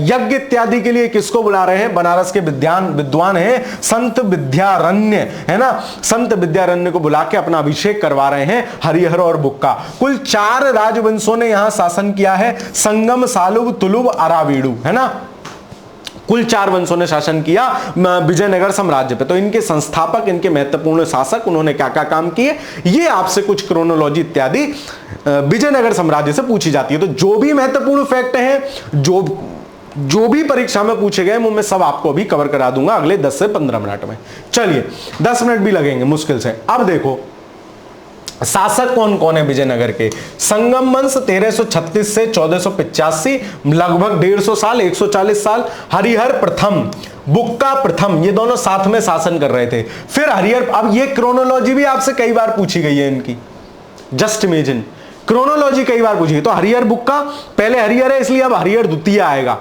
यज्ञ इत्यादि के लिए किसको बुला रहे हैं, बनारस के विद्वान हैं संत विद्यारण्य, है ना, संत विद्यारण्य को बुला के अपना अभिषेक करवा रहे हैं हरिहर और बुक्का। कुल 4 राजवंशों ने यहां शासन किया है, संगम, सालुब, तुलुब, अरावीडू, है ना, कुल 4 वंशों ने शासन किया विजयनगर साम्राज्य पे। तो इनके संस्थापक, इनके महत्वपूर्ण शासक, उन्होंने क्या क्या काम किए, ये आपसे कुछ क्रोनोलॉजी इत्यादि विजयनगर साम्राज्य से पूछी जाती है। तो जो भी महत्वपूर्ण फैक्ट हैं, जो भी परीक्षा में पूछे गए मैं सब आपको अभी कवर करा दूंगा अगले 10 से 15 मिनट में। चलिए 10 मिनट भी लगेंगे मुश्किल से। अब देखो शासक कौन कौन है विजयनगर के। संगम वंश 1336 से 1485, लगभग 150 साल, 140 साल। हरिहर प्रथम, बुक्का प्रथम, ये दोनों साथ में शासन कर रहे थे। फिर हरिहर, अब ये क्रोनोलॉजी भी आपसे कई बार पूछी गई है इनकी, जस्ट इमेजिन, क्रोनोलॉजी कई बार पूछी। तो हरिहर बुक्का, पहले हरिहर है इसलिए अब हरिहर द्वितीय आएगा,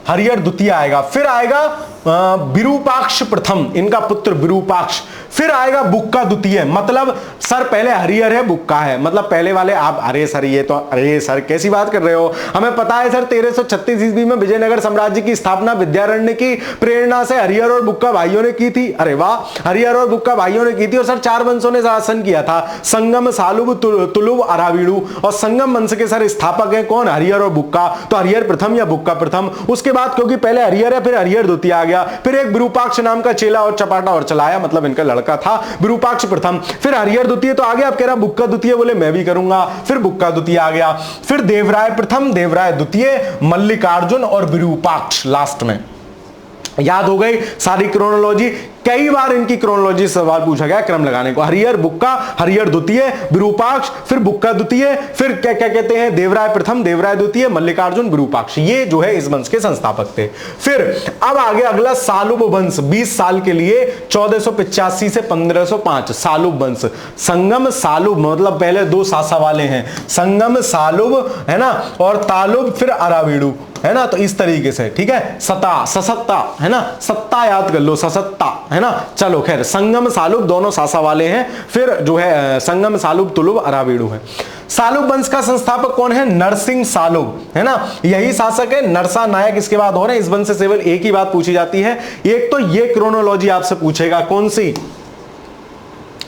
हरिहर द्वितीय आएगा। फिर आएगा विरूपाक्ष प्रथम, इनका पुत्र विरूपाक्ष। फिर आएगा बुक्का द्वितीय, मतलब सर पहले हरिहर है बुक्का है, मतलब पहले वाले आप, अरे सर ये तो, अरे सर कैसी बात कर रहे हो, हमें पता है सर 1336 ईस्वी में विजयनगर साम्राज्य की स्थापना विद्यारण्य की प्रेरणा से हरिहर और बुक्का भाइयों ने की थी। अरे वाह, हरिहर और बुक्का भाइयों ने की थी। और सर 4 वंशों ने शासन किया था, संगम, सालुब, तुलुब, अरावीडु। और संगम वंश के सर स्थापक है कौन, हरिहर और बुक्का। तो हरिहर प्रथम या बुक्का प्रथम। उसके बाद क्योंकि पहले हरिहर है फिर हरिहर द्वितीय आ गया, फिर एक विरूपाक्ष नाम का चेला और चपाटा और चलाया, मतलब इनका लड़का था, विरूपाक्ष प्रथम। फिर हरिहर द्वितीय तो आ गया, अब कह रहा बुक्का द्वितीय, बोले मैं भी करूंगा, फिर बुक्का द्वितीय आ गया। फिर देवराय प्रथम, देवराय द्वितीय, मल्लिकार्जुन और विरूपाक्ष लास्ट में। याद हो गई सारी क्रोनोलॉजी। कई बार इनकी क्रोनोलॉजी सवाल पूछा गया क्रम लगाने को, हरिहर बुक्का, हरिहर द्वितीय, विरूपाक्ष, फिर बुक्का द्वितीय, फिर क्या क्या कहते हैं, देवराय प्रथम, देवराय द्वितीय, मल्लिकार्जुन, विरूपाक्ष। ये जो है इस वंश के संस्थापक थे। फिर अब आगे अगला सालुब वंश, 20 साल के लिए 1485 से 1505 सालुब वंश। संगम सालुब मतलब पहले 2 सासा वाले हैं, संगम सालुब है ना, और तालुब, फिर अरावीडु है ना। तो इस तरीके से, ठीक है, सता, ससत्ता है ना, सत्ता याद कर लो, ससत्ता है ना। चलो खैर, संगम सालुब दोनों सासा वाले हैं। फिर जो है संगम सालुब, तुलुब, अरावीडु है। सालुब वंश का संस्थापक कौन है, नरसिंह सालुब है ना, यही शासक है। नरसा नायक इसके बाद हो रहे हैं। इस वंश से केवल एक ही बात पूछी जाती है, एक तो ये क्रोनोलॉजी आपसे पूछेगा, कौन सी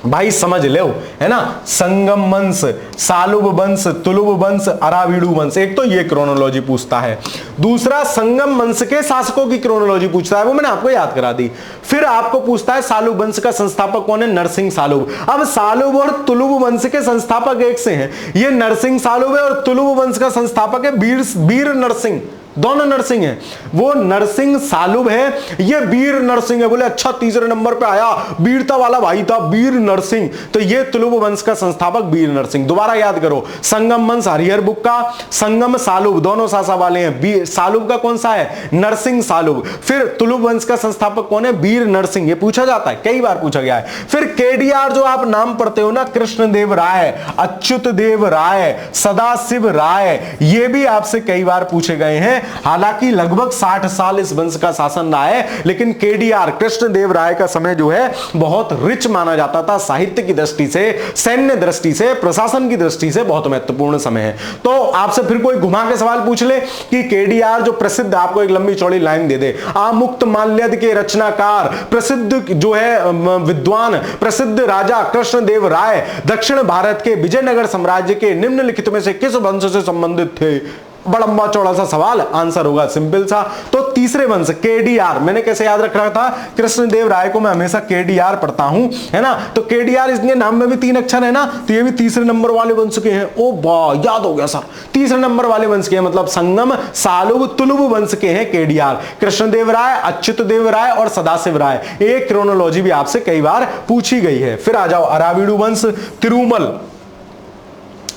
भाई समझ लो, है ना, संगम वंश, सालुब वंश, तुलुब वंश, अरावीडु वंश। एक तो ये क्रोनोलॉजी पूछता है। दूसरा संगम वंश के शासकों की क्रोनोलॉजी पूछता है, वो मैंने आपको याद करा दी। फिर आपको पूछता है सालुब वंश का संस्थापक कौन है, नरसिंह सालुब। अब सालुब और तुलुब वंश के संस्थापक एक से हैं, ये नरसिंह सालुब है, और तुलुब वंश का संस्थापक है वीर नरसिंह। दोनों नरसिंह हैं, वो नरसिंह सालुब है, ये वीर नरसिंह है। बोले अच्छा, तीसरे नंबर पे आया, वीरता वाला भाई था वीर नरसिंह। तो ये तुलुब वंश का संस्थापक वीर नरसिंह। दोबारा याद करो, संगम वंश हरिहर बुक्का, संगम सालुब दोनों सासा वाले हैं। सालुब का कौन सा है, नरसिंह सालुब। फिर तुलुब वंश का संस्थापक कौन है, वीर नरसिंह। ये पूछा जाता है, कई बार पूछा गया है। फिर केडीआर जो आप नाम पढ़ते हो ना, कृष्णदेव राय, अच्युत देव राय, सदाशिव राय, ये भी आपसे कई बार पूछे गए हैं। हालांकि लगभग 60 साल इस वंश का शासन रहा है, लेकिन केडीआर कृष्णदेव राय का समय जो है बहुत रिच माना जाता था, साहित्य की दृष्टि से, सैन्य दृष्टि से, प्रशासन की दृष्टि से बहुत महत्वपूर्ण समय है। तो आपसे फिर कोई घुमा के सवाल पूछ ले कि केडीआर जो प्रसिद्ध, आपको एक लंबी चौड़ी लाइन दे दे, आमुक्त माल्यद के रचनाकार, प्रसिद्ध जो है विद्वान, प्रसिद्ध राजा कृष्णदेव राय दक्षिण भारत के विजयनगर साम्राज्य के निम्नलिखित में से किस वंश से संबंधित थे। बड़ा लंबा चौड़ा सा सवाल, आंसर होगा सिंपल सा। तो तीसरे वंश केडीआर, मैंने कैसे याद रख रहा था, कृष्णदेव राय को मैं हमेशा केडीआर पढ़ता हूं, है ना। तो केडीआर, इसके नाम में भी 3 अक्षर है ना, तो ये भी तीसरे नंबर वाले वंश के हैं। ओ वाह, याद हो गया सर, तीसरे नंबर वाले वंश के हैं, मतलब संगम सालुब तुलुब वंश के हैं केडीआर। कृष्णदेव राय, अच्युत देव राय और सदाशिव राय। एक क्रोनोलॉजी भी आपसे कई बार पूछी गई है। फिर आ जाओ अरावीडु वंश, तिरुमल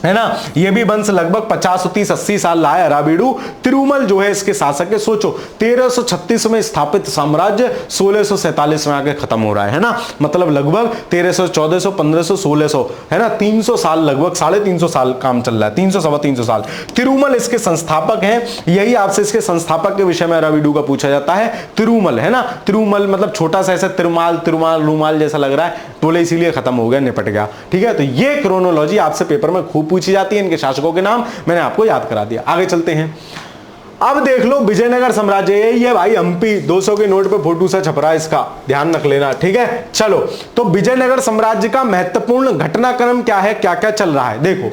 है ना, ये भी वंश लगभग 50, 30, 80 साल रहा है अरावीडु। तिरुमल जो है इसके शासक है। सोचो 1336 में स्थापित साम्राज्य 1647 में आके खत्म हो रहा है ना, मतलब लगभग 1300, 1400, 1500, 1600 है ना, 300 साल, लगभग 350 साल काम चल रहा है, 300, सवा 300 साल। तिरुमल इसके संस्थापक हैं। यही आपसे इसके संस्थापक के विषय में अरावीडु का पूछा जाता है, तिरुमल है ना। तिरुमल मतलब छोटा सा ऐसा तिरुमाल, तिरुमाल रूमाल जैसा लग रहा है, बोले इसीलिए खत्म हो गया, निपट गया। ठीक है, तो ये क्रोनोलॉजी आपसे पेपर में खूब पूछी जाती है, इनके शासकों के नाम मैंने आपको याद करा दिया। आगे चलते हैं। अब देख लो विजयनगर साम्राज्य, ये भाई हम्पी 200 के नोट पे फोटो सा छप रहा है, इसका ध्यान रख लेना, ठीक है। चलो, तो विजयनगर साम्राज्य का महत्वपूर्ण घटनाक्रम क्या है, क्या क्या चल रहा है, देखो।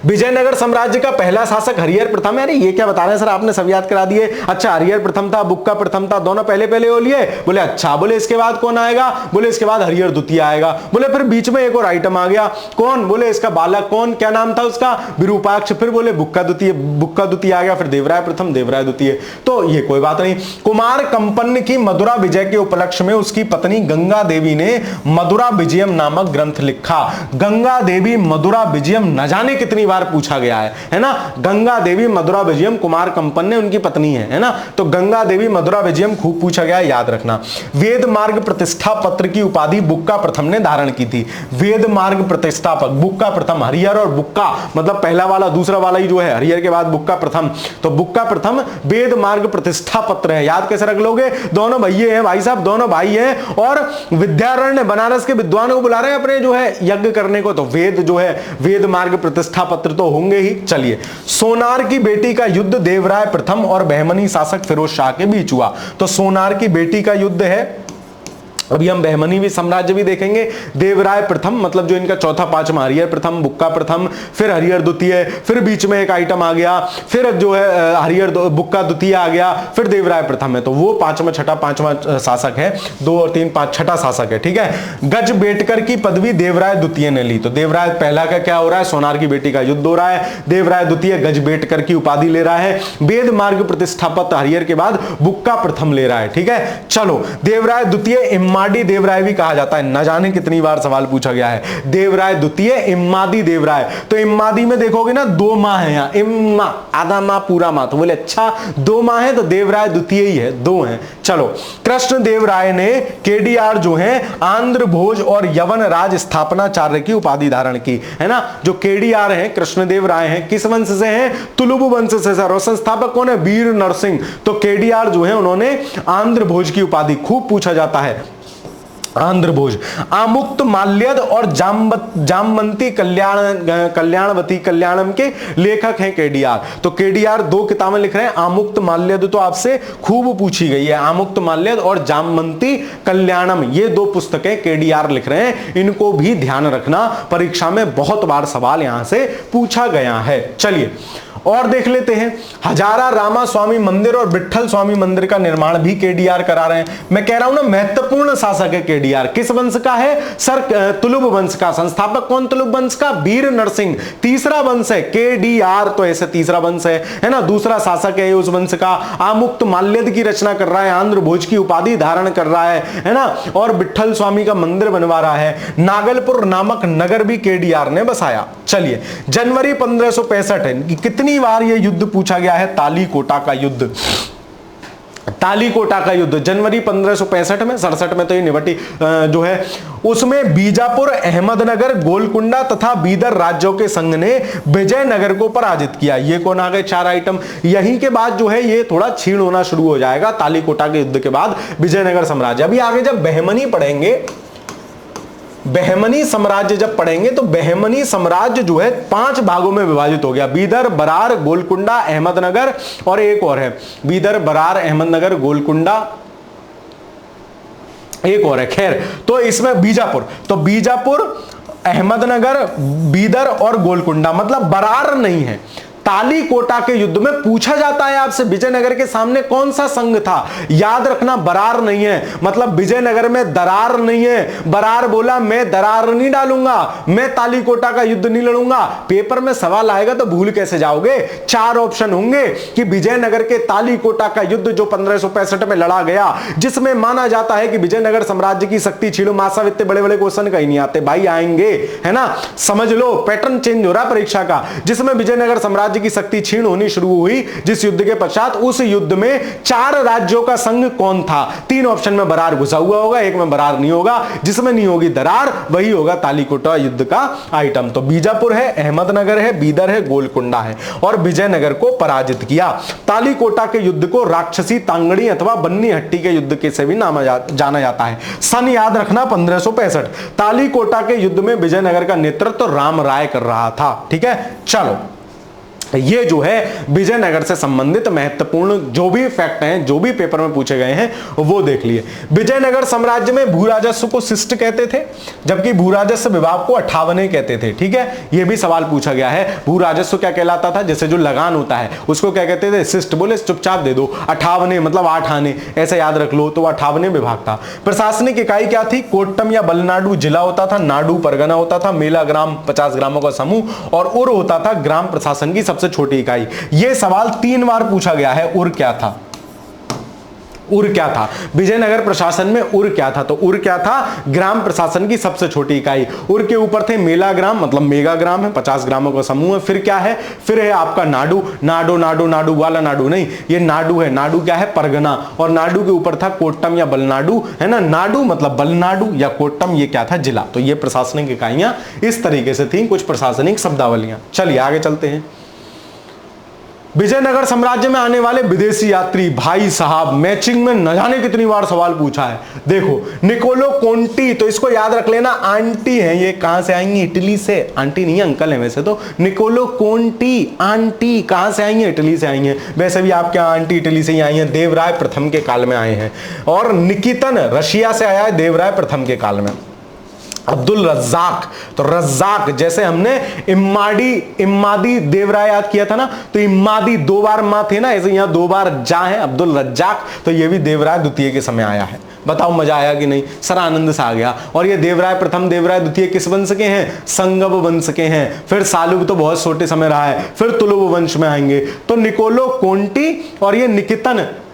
विजयनगर साम्राज्य का पहला शासक हरिहर प्रथम है। अरे ये क्या बता रहे हैं सर, आपने सब याद करा दिए। अच्छा, हरिहर प्रथम था, बुक्का प्रथम था, दोनों पहले पहले हो लिए। बोले अच्छा, बोले इसके बाद कौन आएगा, बोले इसके बाद हरिहर द्वितीय आएगा। बोले फिर बीच में एक और आइटम आ गया, कौन, बोले इसका बालक कौन, क्या नाम था उसका, विरूपाक्ष। फिर बोले बुक्का द्वितीय आ गया, फिर देवराय प्रथम, देवराय द्वितीय। तो ये कोई बात नहीं। कुमार कंपन की मदुरा विजय के उपलक्ष्य में उसकी पत्नी गंगा देवी ने मदुरा विजयम नामक ग्रंथ लिखा। गंगा देवी मदुरा विजयम न जाने कितनी बार पूछा गया है ना। गंगा देवी मधुरा विजयम, कुमार कंपन ने उनकी पत्नी है ना, तो गंगा देवी मधुरा विजयम खूब पूछा गया है, याद रखना। वेद मार्ग प्रतिष्ठा पत्र की उपाधि बुक्का प्रथम ने धारण की थी। वेद मार्ग प्रतिष्ठापक बुक्का प्रथम, हरिहर और बुक्का मतलब पहला वाला दूसरा वाला ही जो है, हरिहर के बाद बुक्का प्रथम, तो बुक्का प्रथम वेद मार्ग प्रतिष्ठा पत्र है। याद कैसे रख लोगे, दोनों भैये हैं भाई साहब, दोनों भाई हैं और विद्यारण्य बनारस के विद्वानों को बुला रहे हैं अपने जो है यज्ञ करने को, तो वेद जो है वेद मार्ग प्रतिष्ठा पत्र तो होंगे ही। चलिए, सोनार की बेटी का युद्ध देवराय प्रथम और बहमनी शासक फिरोज शाह के बीच हुआ। तो सोनार की बेटी का युद्ध है, अभी हम बहमनी भी साम्राज्य भी देखेंगे। देवराय प्रथम मतलब जो इनका चौथा पांचवा, हरिहर प्रथम, बुक्का प्रथम, फिर हरिहर द्वितीय, फिर बीच में एक आइटम आ गया, फिर जो है हरिहर बुक्का द्वितीय आ गया, फिर देवराय प्रथम है, तो वो पांचवा छठा पांचवा शासक है, 2 और 3 5 छठा शासक है, ठीक है। गज बेटकर की पदवी देवराय द्वितीय ने ली। तो देवराय पहला का क्या हो रहा है, सोनार की बेटी का युद्ध हो रहा है, देवराय द्वितीय गज बेटकर की उपाधि ले रहा है, वेद मार्ग प्रतिष्ठापक हरिहर के बाद बुक्का प्रथम ले रहा है, ठीक है। चलो, देवराय द्वितीय इम्मादी देवराय भी कहा जाता है, न जाने कितनी बार सवाल पूछा गया है। देवराय द्वितीय इम्मादी देवराय, तो इम्मादी में देखोगे ना 2 माह है, यहां इम्मा आधा माह पूरा माह, तो बोले अच्छा 2 माह है तो देवराय द्वितीय ही है, 2 हैं। चलो, कृष्ण देव राय ने केडीआर जो है आंध्र भोज और यवन राज स्थापनाचार्य की उपाधि धारण की है ना। जो केडीआर हैं कृष्णदेव राय हैं, किस वंश से हैं, तुलुबु वंश से सर, और संस्थापक कौन है, वीर नरसिंह। तो केडीआर जो है उन्होंने आंध्र भोज की उपाधि, खूब पूछा जाता है आंध्र भोज। आमुक्त माल्यद और जामवंती कल्याणवती कल्याणम के लेखक हैं केडीआर। तो केडीआर 2 किताबें लिख रहे हैं। आमुक्त माल्यद तो आपसे खूब पूछी गई है, आमुक्त माल्यद और जामवंती कल्याणम, ये 2 पुस्तकें केडीआर लिख रहे हैं, इनको भी ध्यान रखना, परीक्षा में बहुत बार सवाल यहां से पूछा गया है। चलिए और देख लेते हैं, हजारा रामा स्वामी मंदिर और विट्ठल स्वामी मंदिर का निर्माण भी केडीआर करा रहे हैं। मैं कह रहा हूं ना, महत्वपूर्ण शासक है केडीआर। किस वंश का है सर, तुलुब वंश का। संस्थापक कौन तुलुब वंश का, वीर नरसिंह। तीसरा वंश है केडीआर, तो ऐसे तीसरा वंश है ना, दूसरा शासक है उस वंश का। आमुक्त माल्यद की रचना कर रहा है, आंध्र भोज की उपाधि धारण कर रहा है ना, और विट्ठल स्वामी का मंदिर बनवा रहा है। नागलपुर नामक नगर भी केडीआर ने बसाया। चलिए, जनवरी 1565 है, कितनी बार यह युद्ध पूछा गया है, तालीकोटा का युद्ध। तालीकोटा का युद्ध जनवरी 1565 में, 67 में तो ये निवटी जो है, उसमें बीजापुर, अहमदनगर, गोलकुंडा तथा बीदर राज्यों के संघ ने विजयनगर को पराजित किया। ये कौन आ गए 4 आइटम। यहीं के बाद जो है ये थोड़ा क्षीण होना शुरू हो जाएगा, तालीकोटा के युद्ध के बाद विजयनगर साम्राज्य। अभी आगे जब बहमनी पढ़ेंगे, बहमनी साम्राज्य जब पढ़ेंगे तो बहमनी साम्राज्य जो है 5 भागों में विभाजित हो गया। बीदर, बरार, गोलकुंडा, अहमदनगर और एक और है, बीदर, बरार, अहमदनगर, गोलकुंडा, एक और है, खैर। तो इसमें बीजापुर, तो बीजापुर, अहमदनगर, बीदर और गोलकुंडा, मतलब बरार नहीं है। तालीकोटा के युद्ध में पूछा जाता है आपसे विजयनगर के सामने कौन सा संघ था, याद रखना बरार नहीं है, मतलब विजयनगर में दरार नहीं है। बरार बोला मैं दरार नहीं डालूंगा, मैं तालीकोटा का युद्ध नहीं लड़ूंगा। पेपर में सवाल आएगा तो भूल कैसे जाओगे, 4 ऑप्शन होंगे कि विजयनगर के तालीकोटा का युद्ध जो 1565 में लड़ा गया, जिसमें माना जाता है कि विजयनगर साम्राज्य की शक्ति छीणु मासा, इतने बड़े बड़े क्वेश्चन कहीं नहीं आते भाई, आएंगे है ना, समझ लो पैटर्न चेंज हो रहा है परीक्षा का। जिसमें विजयनगर साम्राज्य की शक्ति क्षीण होनी शुरू हुई, जिस युद्ध के पश्चात, उस युद्ध में 4 राज्यों का संघ कौन था। 3 ऑप्शन में बरार घुसा हुआ होगा, एक में बरार नहीं होगा, जिसमें नहीं होगी दरार वही होगा तालीकोटा युद्ध का आइटम। तो बीजापुर है, अहमदनगर है, बीदर है, गोलकुंडा है, और विजयनगर को पराजित किया। तालीकोटा के युद्ध को राक्षसी तांगड़ी अथवा बन्नी हट्टी के युद्ध के से भी जाना जाता है। सन याद रखना 1565। तालीकोटा के युद्ध में विजयनगर का नेतृत्व राम राय कर रहा था, ठीक है। चलो, ये जो है विजयनगर से संबंधित महत्वपूर्ण जो भी फैक्ट हैं, जो भी पेपर में पूछे गए हैं, वो देख लिए। विजयनगर साम्राज्य में भूराजस्व को शिष्ट कहते थे, जबकि भूराजस्व विभाग को अठावने कहते थे, ठीक है। ये भी सवाल पूछा गया है, भूराजस्व क्या कहलाता था, जैसे जो लगान होता है उसको क्या कहते थे, शिष्ट, बोले चुपचाप दे दो। अठावने मतलब 8 आने, ऐसे याद रख लो, तो अठावने विभाग था। प्रशासनिक इकाई क्या थी, कोट्टम या बलनाडु जिला होता था, नाडु परगना होता था, मेला ग्राम 50 ग्रामों का समूह, और उर होता था ग्राम प्रशासन की सबसे छोटी इकाई। यह सवाल 3 बार पूछा गया है, उर क्या था। उर क्या था? विजयनगर प्रशासन में उर क्या था? तो उर क्या था? ग्राम प्रशासन की सबसे छोटी इकाई। उर के ऊपर थे मेला ग्राम, मतलब मेगा ग्राम है, 50 ग्रामों का समूह है। फिर क्या है? फिर है आपका नाडु। नाडो नाडो नाडु वाला नाडु नहीं, ये नाडु है। नाडु क्या है? परगना। और नाडु के ऊपर था कोट्टम या बलनाडु, है ना। नाडु मतलब बलनाडु या कोट्टम, ये क्या था? जिला। तो ये प्रशासनिक इकाइयां इस तरीके से थी, कुछ प्रशासनिक शब्दावलियां। चलिए आगे चलते हैं। विजयनगर साम्राज्य में आने वाले विदेशी यात्री, भाई साहब मैचिंग में न जाने कितनी बार सवाल पूछा है। देखो निकोलो कोंटी, तो इसको याद रख लेना, आंटी है ये। कहां से आएंगी? इटली से। आंटी नहीं अंकल है वैसे तो। निकोलो कोंटी आंटी कहां से आई है? इटली से आई है। वैसे भी आपके आंटी इटली से ही आई है, देवराय प्रथम के काल में आए हैं। और निकितन रशिया से आया है, देवराय प्रथम के काल में। अब्दुल रज्जाक, तो रज्जाक जैसे हमने इम्मादी देवराय याद किया था ना, तो इम्मादी 2 बार मां थे ना, ऐसे यहां 2 बार जा है। अब्दुल रज्जाक, तो ये भी देवराय द्वितीय के समय आया है। बताओ मजा आया कि नहीं? सर आनंद सा आ गया। और ये देवराय प्रथम देवराय द्वितीय किस वंश के हैं? संगब वंश के हैं। फिर सालुब तो बहुत छोटे समय रहा है, फिर तुलुब वंश में आएंगे। तो निकोलो कोंटी और ये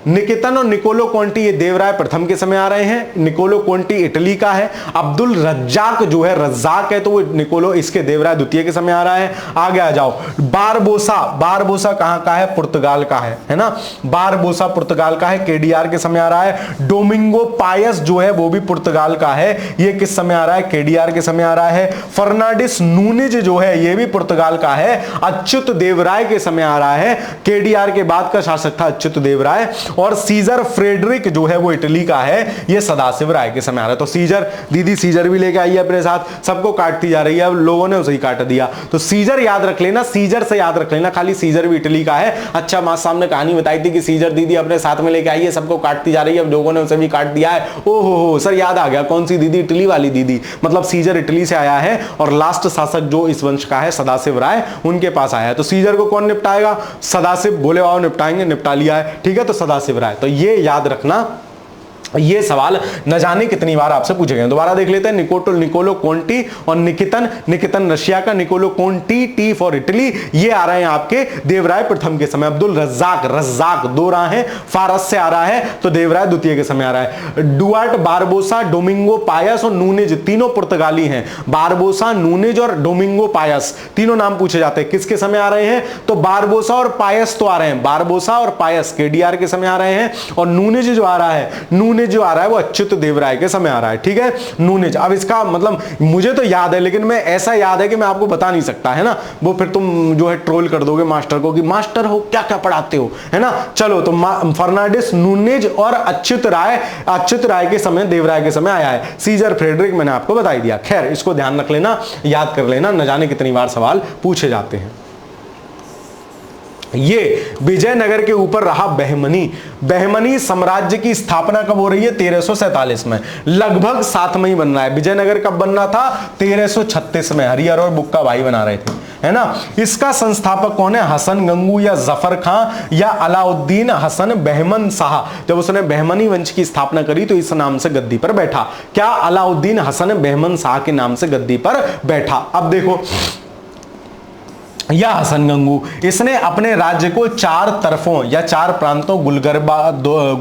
निकितन और निकोलो कोंटी ये देवराय प्रथम के समय आ रहे हैं। निकोलो कोंटी इटली का है। अब्दुल रज्जाक जो है, रज्जाक है, तो वो निकोलो इसके देवराय द्वितीय के समय आ रहा है। आगे आ जाओ। बारबोसा कहां का है? पुर्तगाल का है ना। बारबोसा पुर्तगाल का है, केडीआर के समय आ रहा है। डोमिंगो पायस जो है वो भी पुर्तगाल का है, ये किस समय आ रहा है? केडीआर के समय आ रहा है। फर्नांडिस नूनेज जो है ये भी पुर्तगाल का है, अच्युत देवराय के समय आ रहा है। केडीआर के बाद का शासक था अच्युत देवराय। और सीजर फ्रेडरिक जो है वो इटली का है, ये सदाशिव राय के समय आ रहा है। तो सीजर, दीदी सीजर भी लेके आई है अपने साथ, सबको काटती जा रही है, अब लोगों ने उसे ही काट दिया। तो सीजर याद रख लेना, सीजर से याद रख लेना, खाली सीजर भी इटली का है। अच्छा मां साहब ने कहानी बताई थी कि सीजर दीदी अपने साथ में लेके आई है, सबको काटती जा रही है, अब लोगों ने उसे भी काट दिया है। ओहो हो सर याद आ गया, कौन सी दीदी? इटली वाली दीदी, मतलब सीजर इटली से आया है। और लास्ट शासक जो इस वंश का है सदाशिव राय, उनके पास आया है। तो सीजर को कौन निपटाएगा? सदाशिव बोले आओ निपटाएंगे, निपटा लिया है, ठीक है। तो सदाशिव राय, तो ये याद रखना, ये सवाल न जाने कितनी बार आपसे पूछे गए। दोबारा देख लेते हैं। निकोलो कोंटी और निकितन रशिया का, Niccolo Conti T for Italy, ये आ रहे हैं आपके देवराय प्रथम के समय। अब्दुल रज्जाक 2 रहा है, फारस से आ रहा है, तो देवराय द्वितीय के समय आ रहा है। डुआर्ट, बारबोसा, डोमिंगो पायस और नूनेज, तीनों पुर्तगाली हैं। बारबोसा, नूनेज और डोमिंगो पायस, तीनों नाम पूछे जाते हैं, किसके समय आ रहे हैं? तो बारबोसा और पायस तो आ रहे हैं, बारबोसा और पायस केडीआर के समय आ रहे हैं। और नूनेज जो आ रहा है, नूनेज जो आ रहा है वो अच्युत देवराय के समय आ रहा है, ठीक है। नूनेज, अब इसका मतलब मुझे तो याद है, लेकिन मैं ऐसा याद है कि मैं आपको बता नहीं सकता, है ना। वो फिर तुम जो है ट्रोल कर दोगे मास्टर को कि मास्टर हो क्या क्या पढ़ाते हो, है ना। चलो, तो फर्नांडिस नूनेज और अच्युत राय के समय, देवराय के समय आया है। सीजर फ्रेडरिक मैंने आपको बता दिया। खैर इसको ध्यान रख लेना, याद कर लेना, न जाने कितनी बार सवाल पूछे जाते हैं। ये विजयनगर के ऊपर रहा बहमनी साम्राज्य की स्थापना कब हो रही है? 1347 में, लगभग साथ में ही बन रहा है। विजयनगर कब बन रहा था? 1336 में। हरिहर और बुक्का भाई बना रहे थे, है ना। इसका संस्थापक कौन है? हसन गंगू या जफर खां या अलाउद्दीन हसन बहमन शाह। जब उसने बहमनी वंश की स्थापना करी तो इस नाम से गद्दी पर बैठा। क्या? अलाउद्दीन हसन बहमन शाह के नाम से गद्दी पर बैठा। अब देखो, या हसन गंगू, इसने अपने राज्य को 4 तरफों या 4 प्रांतों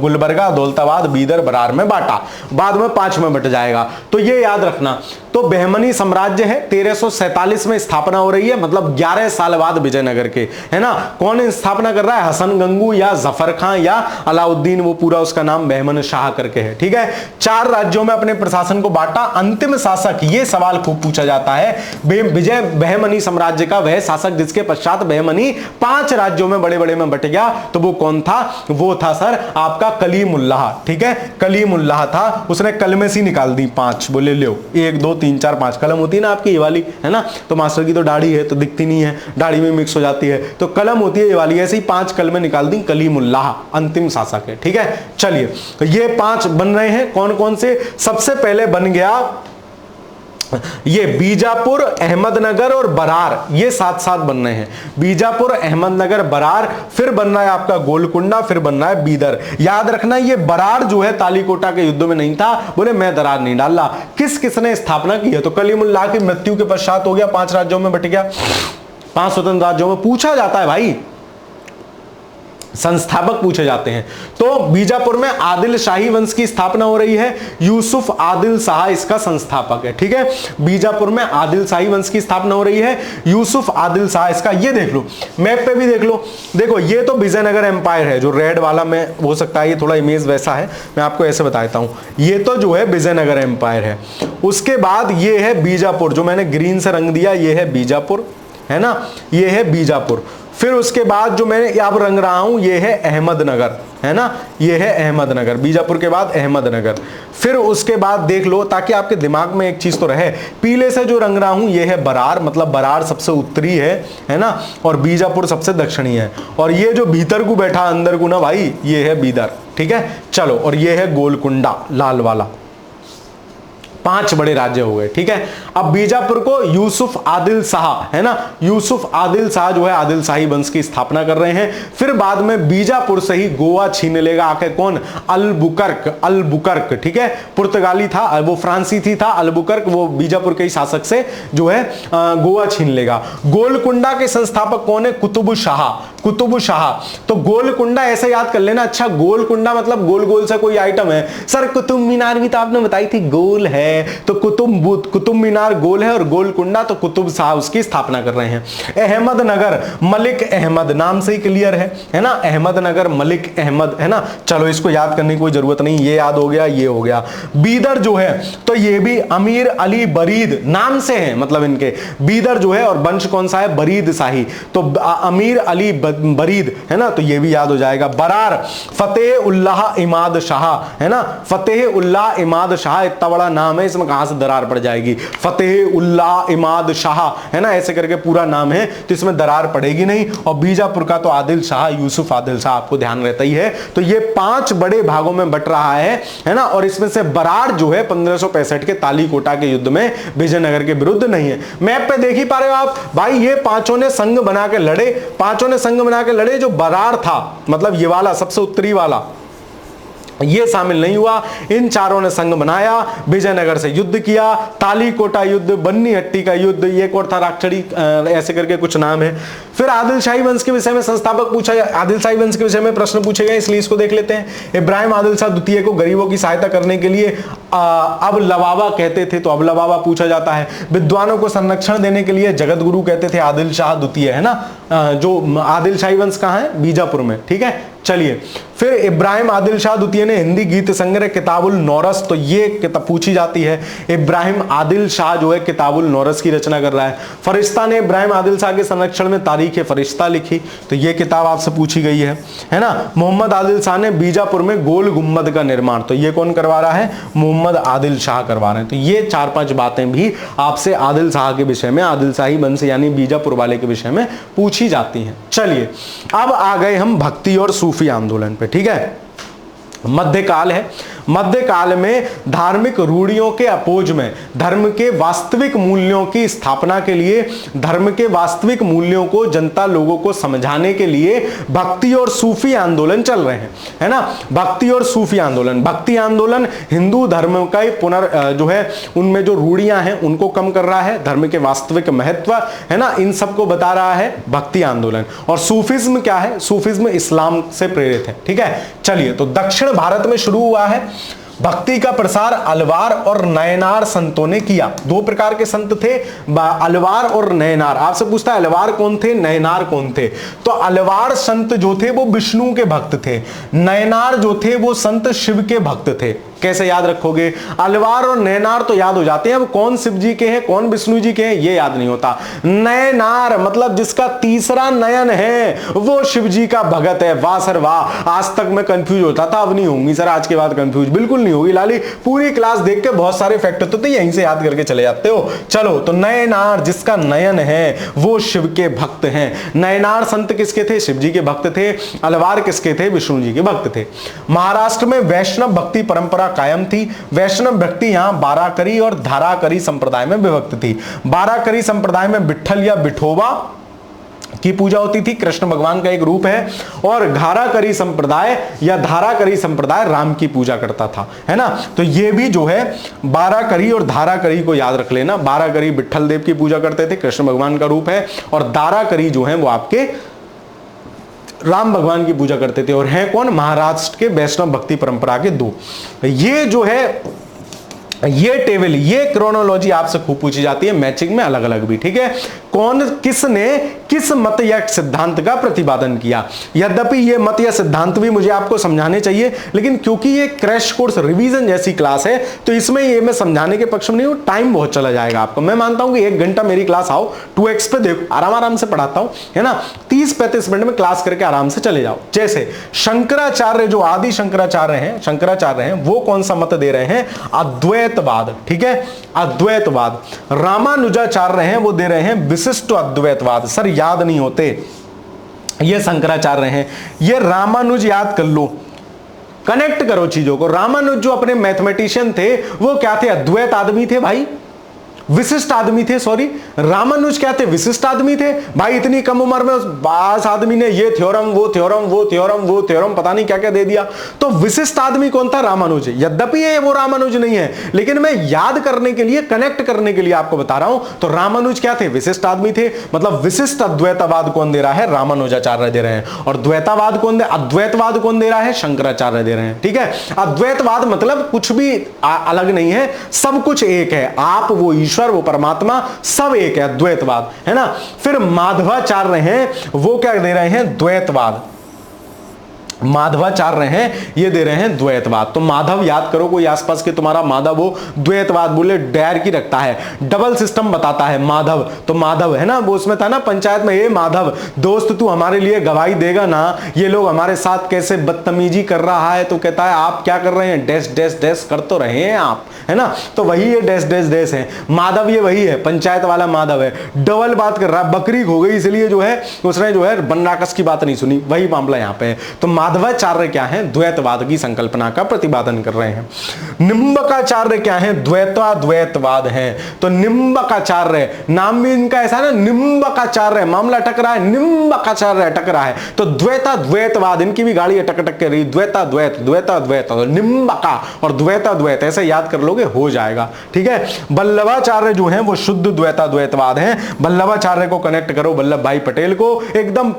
गुलबर्गा, दौलताबाद, बीदर, बरार में बांटा। बाद में 5 में बट जाएगा, तो ये याद रखना। तो बहमनी साम्राज्य है, 1347 में स्थापना हो रही है, मतलब 11 साल बाद विजयनगर के, है ना। कौन स्थापना कर रहा है? हसन गंगू या जफर खां या अलाउद्दीन, वो पूरा उसका नाम बहमन शाह करके है, ठीक है। 4 राज्यों में अपने प्रशासन को बांटा। अंतिम शासक, ये सवाल खूब पूछा जाता है, विजय बहमनी साम्राज्य का वह शासक जिसके पश्चात बहमनी 5 राज्यों में बड़े बड़े में बट गया, तो वो कौन था? वो था सर आपका कलीमुल्लाह, ठीक है। कलीमुल्लाह था, उसने कलमे सी निकाल दी 5, बोले लो 1 2 3 4 5 कलम होती है ना आपकी ये वाली, है ना। तो मास्टर की तो दाढ़ी है तो दिखती नहीं है, दाढ़ी में मिक्स हो जाती है, तो कलम होती है ये वाली। ऐसे ही 5 कलमें निकाल दी, कलीमुल्लाह अंतिम शासक है, ठीक है। चलिए, तो ये 5 बन रहे हैं। कौन कौन से? सबसे पहले बन गया ये बीजापुर, अहमदनगर और बरार, ये साथ साथ बन रहे हैं। बीजापुर, अहमदनगर, बरार, फिर बन रहा है आपका गोलकुंडा, फिर बन रहा है बीदर। याद रखना, ये बरार जो है तालीकोटा के युद्ध में नहीं था, बोले मैं दरार नहीं डाला। किसने स्थापना की है? तो कलीमुल्लाह की मृत्यु के पश्चात हो गया, 5 राज्यों में बट गया, 5 स्वतंत्र राज्यों में। पूछा जाता है भाई, संस्थापक पूछे जाते हैं। तो बीजापुर में आदिल शाही वंश की स्थापना हो रही है, यूसुफ आदिल शाह इसका संस्थापक है। ठीक है, बीजापुर में आदिल शाही वंश की स्थापना हो रही है, यूसुफ आदिल शाह इसका। ये देख लो, मैप पे भी देख लो, देखो ये तो विजयनगर एम्पायर है, जो रेड वाला में हो सकता है ये थोड़ा इमेज वैसा है, मैं आपको ऐसे बताता हूं, ये तो जो है विजयनगर एम्पायर है। उसके बाद ये है बीजापुर, जो मैंने ग्रीन से रंग दिया, ये है बीजापुर, है ना, ये है बीजापुर। फिर उसके बाद जो मैं अब रंग रहा हूं, ये है अहमदनगर, है ना, ये है अहमदनगर, बीजापुर के बाद अहमदनगर। फिर उसके बाद देख लो, ताकि आपके दिमाग में एक चीज तो रहे, पीले से जो रंग रहा हूं ये है बरार, मतलब बरार सबसे उत्तरी है ना, और बीजापुर सबसे दक्षिणी है। और ये जो भीतर को बैठा अंदर को ना भाई, ये है बीदर। ठीक है, चलो, और ये है गोलकुंडा लाल वाला। 5 बड़े राज्य हो गए। ठीक है, अब बीजापुर को यूसुफ आदिल शाह, है ना, यूसुफ आदिल शाह जो है आदिल शाही वंश की स्थापना कर रहे हैं। फिर बाद में बीजापुर से ही गोवा छीन लेगा आके कौन, अलबुकर्क। ठीक है, पुर्तगाली था वो, फ्रांसीसी था अलबुकर्क, वो बीजापुर के ही शासक से जो है गोवा छीन लेगा। गोलकुंडा के संस्थापक कौन है, कुतुब शाह। तो गोलकुंडा ऐसे याद कर लेना। अच्छा, गोलकुंडा मतलब गोल गोल सा कोई आइटम है। सर कुतुब मीनार भी तो आपने बताई थी गोल है, तो कुतुब मीनार गोल है, और गोलकुंडा तो कुतुब शाह उसकी स्थापना कर रहे हैं। अहमदनगर मलिक अहमद, नाम से ही क्लियर है ना, अहमदनगर मलिक अहमद, है ना। चलो, इसको याद करने की कोई जरूरत नहीं, ये याद हो गया, ये हो गया। बीदर जो है तो ये भी अमीर अली बरीद नाम से है, मतलब इनके बीदर जो है, और वंश कौन सा है, बरीद शाही, तो अमीर अली बरीद, है ना, तो ये भी याद हो जाएगा। बरार फतेह उल्लाह इमाद शाह, है ना, फतेह उल्लाह इमाद शाह, इतना बड़ा नाम है, इसमें कहां से दरार पड़ जाएगी, फतेह उल्लाह इमाद शाह, है ना, ऐसे करके पूरा नाम है, तो इसमें दरार पड़ेगी नहीं। और बीजापुर का तो आदिल शाह, यूसुफ आदिल शाह, आपको ध्यान रहता ही है। तो ये 5 बड़े भागों में बट रहा है ना, और इसमें से बरार जो है 1565 के तालीकोटा के युद्ध में विजयनगर के विरुद्ध नहीं है। मैप पे देख ही पा रहे हो आप भाई, ये 5 ने संघ बना के लड़े, 5 ने संघ बना के लड़े। जो बरार था, मतलब ये वाला सबसे उत्तरी वाला, ये शामिल नहीं हुआ। इन 4 ने संघ बनाया, विजयनगर से युद्ध किया, तालीकोटा युद्ध, बन्नीहट्टी का युद्ध, एक और था राक्षड़ी, ऐसे करके कुछ नाम है। फिर आदिल शाही वंश के विषय में संस्थापक पूछा, आदिल शाही वंश के विषय में प्रश्न पूछे गए, इसलिए इसको देख लेते हैं। इब्राहिम आदिल शाह द्वितीय को गरीबों की सहायता करने के लिए अब लबाबा कहते थे, तो अब लबाबा पूछा जाता है। विद्वानों को संरक्षण देने के लिए जगत गुरु कहते थे आदिल शाह द्वितीय, है ना। जो आदिल शाही वंश कहाँ है, बीजापुर में। ठीक है, चलिए, फिर इब्राहिम आदिल शाह द्वितीय ने हिंदी गीत संग्रह किताबुल नौरस, तो ये किताब पूछी जाती है। इब्राहिम आदिल शाह जो है किताबुल नौरस की रचना कर रहा है। फरिश्ता ने इब्राहिम आदिल शाह के संरक्षण में तारीख फरिश्ता लिखी, तो ये किताब आपसे पूछी गई है ना। मोहम्मद आदिल शाह ने बीजापुर में गोल गुम्बद का निर्माण, तो ये कौन करवा रहा है, मोहम्मद आदिल शाह करवा रहे हैं। तो ये 4-5 बातें भी आपसे आदिल शाह के विषय में, आदिल शाही वंश यानी बीजापुर वाले के विषय में पूछी जाती हैं। चलिए, अब आ गए हम भक्ति और सूफी आंदोलन पे। ठीक है, मध्यकाल है। मध्यकाल में धार्मिक रूढ़ियों के अपोज में धर्म के वास्तविक मूल्यों की स्थापना के लिए, धर्म के वास्तविक मूल्यों को जनता लोगों को समझाने के लिए भक्ति और सूफी आंदोलन चल रहे हैं, है ना। भक्ति और सूफी आंदोलन, भक्ति आंदोलन हिंदू धर्म का जो है उनमें जो रूढ़ियां हैं उनको कम कर रहा है, धर्म के वास्तविक महत्व, है ना, इन सबको बता रहा है भक्ति आंदोलन। और सूफिज्म क्या है, सूफिज्म इस्लाम से प्रेरित है। ठीक है, चलिए, तो दक्षिण भारत में शुरू हुआ है भक्ति का प्रसार अलवार और नयनार संतों ने किया। 2 प्रकार के संत थे, अलवार और नयनार। आपसे पूछता है अलवार कौन थे, नयनार कौन थे, तो अलवार संत जो थे वो विष्णु के भक्त थे, नयनार जो थे वो संत शिव के भक्त थे। कैसे याद रखोगे, अलवार और नयनार तो याद हो जाते हैं, अब कौन शिव जी के हैं कौन विष्णु जी के हैं ये याद नहीं होता। नयनार मतलब जिसका तीसरा नयन है वो शिव जी का भगत है। वाह सर वाह, आज तक मैं कंफ्यूज होता था, अब नहीं होंगी सर आज के बाद कंफ्यूज, बिल्कुल नहीं होगी लाली। पूरी क्लास देख के बहुत सारे फैक्ट होते थे, यहीं से याद करके चले जाते हो। चलो, तो नयनार जिसका नयन है वो शिव के भक्त हैं। नयनार संत किसके थे, शिव जी के भक्त थे। अलवार किसके थे, विष्णु जी के भक्त थे। महाराष्ट्र में वैष्णव भक्ति परंपरा कायम थी। वैष्णव भक्ति यहां बाराकरी और धाराकरी संप्रदाय में विभक्त थी। बाराकरी संप्रदाय में विठल या विठोबा की पूजा होती थी, कृष्ण भगवान का एक रूप है। और घाराकरी संप्रदाय या धाराकरी संप्रदाय राम की पूजा करता था, है ना। तो ये भी जो है बाराकरी और धाराकरी को याद रख लेना। बाराकरी विठल देव की पूजा करते थे, कृष्ण भगवान का रूप है, और धाराकरी जो है वो आपके राम भगवान की पूजा करते थे, और हैं कौन, महाराष्ट्र के वैष्णव भक्ति परंपरा के दो। ये जो है ये टेबल, ये क्रोनोलॉजी आपसे खूब पूछी जाती है मैचिंग में अलग अलग भी, ठीक है। कौन किसने किस मत या सिद्धांत का प्रतिपादन किया। यद्यपि ये मत या सिद्धांत भी मुझे आपको समझाने चाहिए, लेकिन क्योंकि ये क्रैश कोर्स रिवीजन जैसी क्लास है तो इसमें ये मैं समझाने के पक्ष में नहीं हूं, टाइम बहुत चला जाएगा आपको। मैं मानता हूं कि 1 घंटा मेरी क्लास आओ 2x पे देखो, आराम से पढ़ाता हूं, है ना। 30-35 मिनट में क्लास करके आराम से चले जाओ। जैसे शंकराचार्य, जो आदि शंकराचार्य हैं, वो कौन सा मत दे रहे हैं, अद्वैतवाद, ठीक है, अद्वैतवाद। रामानुजाचार्य हैं, वो दे रहे हैं विशिष्ट अद्वैतवाद। सर याद नहीं होते, ये शंकराचार्य हैं, ये रामानुज याद कर लो, कनेक्ट करो चीजों को। रामानुज जो अपने मैथमेटिशियन थे वो क्या थे, अद्वैत आदमी थे भाई, विशिष्ट आदमी थे, सॉरी रामानुज क्या थे, विशिष्ट आदमी थे भाई। इतनी कम उम्र में उस बास आदमी ने ये थ्योरम वो थ्योरम वो थ्योरम वो थ्योरम पता नहीं क्या क्या दे दिया। तो विशिष्ट आदमी कौन था, रामानुज। यद्यपि ये वो रामानुज नहीं है, लेकिन मैं याद करने के लिए, कनेक्ट करने के लिए आपको बता रहा हूं। तो रामानुज क्या थे, विशिष्ट आदमी थे, मतलब विशिष्ट अद्वैतवाद कौन दे रहा है, रामानुजाचार्य दे रहे हैं। और द्वैतवाद कौन दे, अद्वैतवाद कौन दे रहा है, शंकराचार्य दे रहे हैं, ठीक है। अद्वैतवाद मतलब कुछ भी अलग नहीं है, सब कुछ एक है, आप वो ईश्वर वो परमात्मा सब एक है, अद्वैतवाद, है ना। फिर माधवाचार्य हैं, वो क्या दे रहे हैं, द्वैतवाद। माधवाचार्य हैं, ये दे रहे हैं द्वैतवाद। तो माधव याद करो, कोई आसपास के तुम्हारा माधव हो, द्वैतवाद बोले डैर की रखता है, डबल सिस्टम बताता है माधव। तो माधव है ना, वो उसमें था ना पंचायत में, ये माधव दोस्त तू हमारे लिए गवाही देगा ना, ये लोग हमारे साथ कैसे बदतमीजी कर रहा है। तो कहता है आप क्या कर रहे हैं, डैश डैश डैश कर तो रहे हैं आप, है ना। तो वही ये डैश डैश डैश है, माधव ये वही है, पंचायत वाला माधव है। डबल बात कर रहा है, बकरी हो गई इसलिए जो है उसने जो है बनराकस की बात नहीं सुनी, वही मामला यहाँ पे है। तो माधवाचार्य क्या है, द्वैतवाद की संकल्पना का प्रतिपादन कर रहे हैं। निम्बकाचार्य क्या है, द्वैतवाद है। तो निम्बकाचार्य नाम भी इनका ऐसा है ना, निम्बकाचार्य, मामला अटक रहा है, निम्बकाचार्य अटक रहा है। तो द्वैतवाद, इनकी भी गाड़ी अटक के रही, द्वैतद्वैत, निम्बका और द्वैतद्वैत, ऐसे याद कर लोगे हो जाएगा, ठीक है। वल्लभाचार्य जो है वो शुद्ध द्वैतवाद है। वल्लभाचार्य को कनेक्ट करो वल्लभ भाई पटेल को, एकदम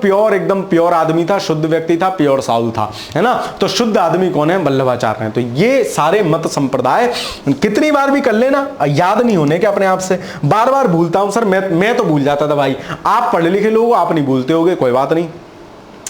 प्योर आदमी था, शुद्ध व्यक्ति था, प्योर साउल था, है ना। तो शुद्ध आदमी कौन है, वल्लभाचार्य हैं। तो ये सारे मत संप्रदाय कितनी बार भी कर लेना, याद नहीं होने के अपने आप से। बार बार भूलता हूं सर, मैं तो भूल जाता था भाई, आप पढ़े लिखे लोग आप नहीं भूलते होगे, कोई बात नहीं।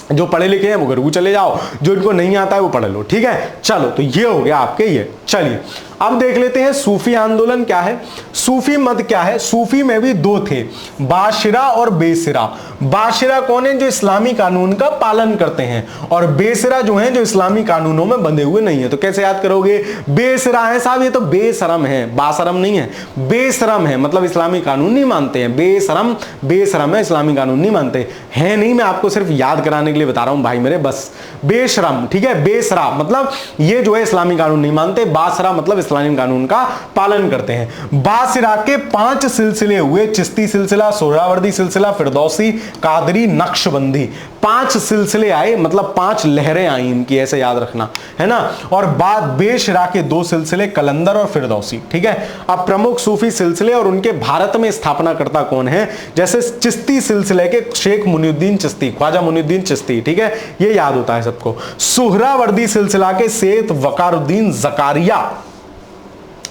जो पढ़े लिखे हैं वो घर को चले जाओ, जो इनको नहीं आता है वो पढ़ लो, ठीक है। चलो तो ये हो गया आपके ये। चलिए अब देख लेते हैं सूफी आंदोलन क्या है, सूफी मत क्या है। सूफी में भी दो थे, बाशिरा और बेसिरा। बाशिरा कौन है, जो इस्लामी कानून का पालन करते हैं, और बेसिरा जो है जो इस्लामी कानूनों में बंधे हुए नहीं है। तो कैसे याद करोगे, बेसिरा है साहब, ये तो बेशरम है, बाशरम नहीं है, बेशरम है, मतलब इस्लामी कानून नहीं मानते हैं। बेशरम है, इस्लामी कानून नहीं मानते हैं। नहीं, मैं आपको सिर्फ याद कराने के लिए बता रहा हूं भाई मेरे, बस बेशरम, ठीक है। बेसरा मतलब ये जो है इस्लामी कानून नहीं मानते, बासरा मतलब इस्लामी कानून का पालन करते हैं। बासिरा के 5 सिलसिले हुए, चिश्ती सिलसिला, सोहरावर्दी सिलसिला, फिरदौसी, कादरी, नक्शबंदी। 5 सिलसिले आए, मतलब 5 लहरें आई इनकी, ऐसे याद रखना, है ना। और बाद बेशरा के 2 सिलसिले, कलंदर और फिरदौसी, ठीक है। अब प्रमुख सूफी सिलसिले और उनके भारत में स्थापनाकर्ता कौन है, जैसे चिश्ती सिलसिले के शेख मुनिउद्दीन चिश्ती, ख्वाजा मुनिउद्दीन चिश्ती, ठीक है, ये याद होता है सबको। सोहरावर्दी सिलसिला के शेख वकारुद्दीन जकारिया,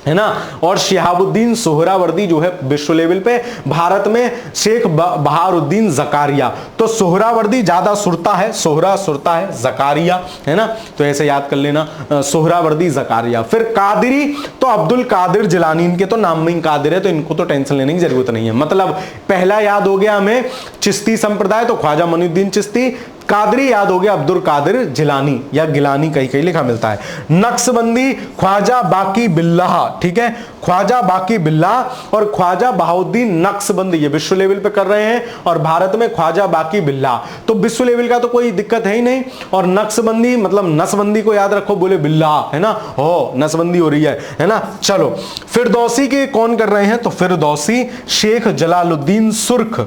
है ना। और शिहाबुद्दीन सोहरावर्दी जो है विश्व लेवल पे, भारत में शेख बहारुद्दीन जकारिया। तो सोहरावर्दी ज्यादा सुरता है, सोहरा सुरता है, जकारिया, है ना। तो ऐसे याद कर लेना, सोहरावर्दी जकारिया। फिर कादरी तो अब्दुल कादिर जिलानी, इनके तो नाम में ही कादिर है, तो इनको तो टेंशन लेने की जरूरत नहीं है। मतलब पहला याद हो गया हमें चिश्ती संप्रदाय, तो ख्वाजा मुनिउद्दीन चिश्ती। कादरी याद हो गया अब्दुल कादिर जिलानी या गिलानी, कहीं कहीं लिखा मिलता है। नक्शबंदी ख्वाजा बाकी बिल्लाह, ठीक है, ख्वाजा बाकी बिल्लाह और ख्वाजा बहाउद्दीन नक्शबंदी, ये विश्व लेवल पे कर रहे हैं, और भारत में ख्वाजा बाकी बिल्लाह। तो विश्व लेवल का तो कोई दिक्कत है ही नहीं। और नक्शबंदी मतलब नसबंदी को याद रखो, बोले बिल्लाह, है ना, हो नसबंदी हो रही है ना। चलो फिरदौसी के कौन कर रहे हैं, तो फिरदौसी शेख जलालुद्दीन सुर्ख।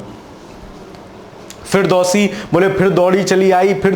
फिरदौसी बोले फिर दौड़ी चली आई, फिर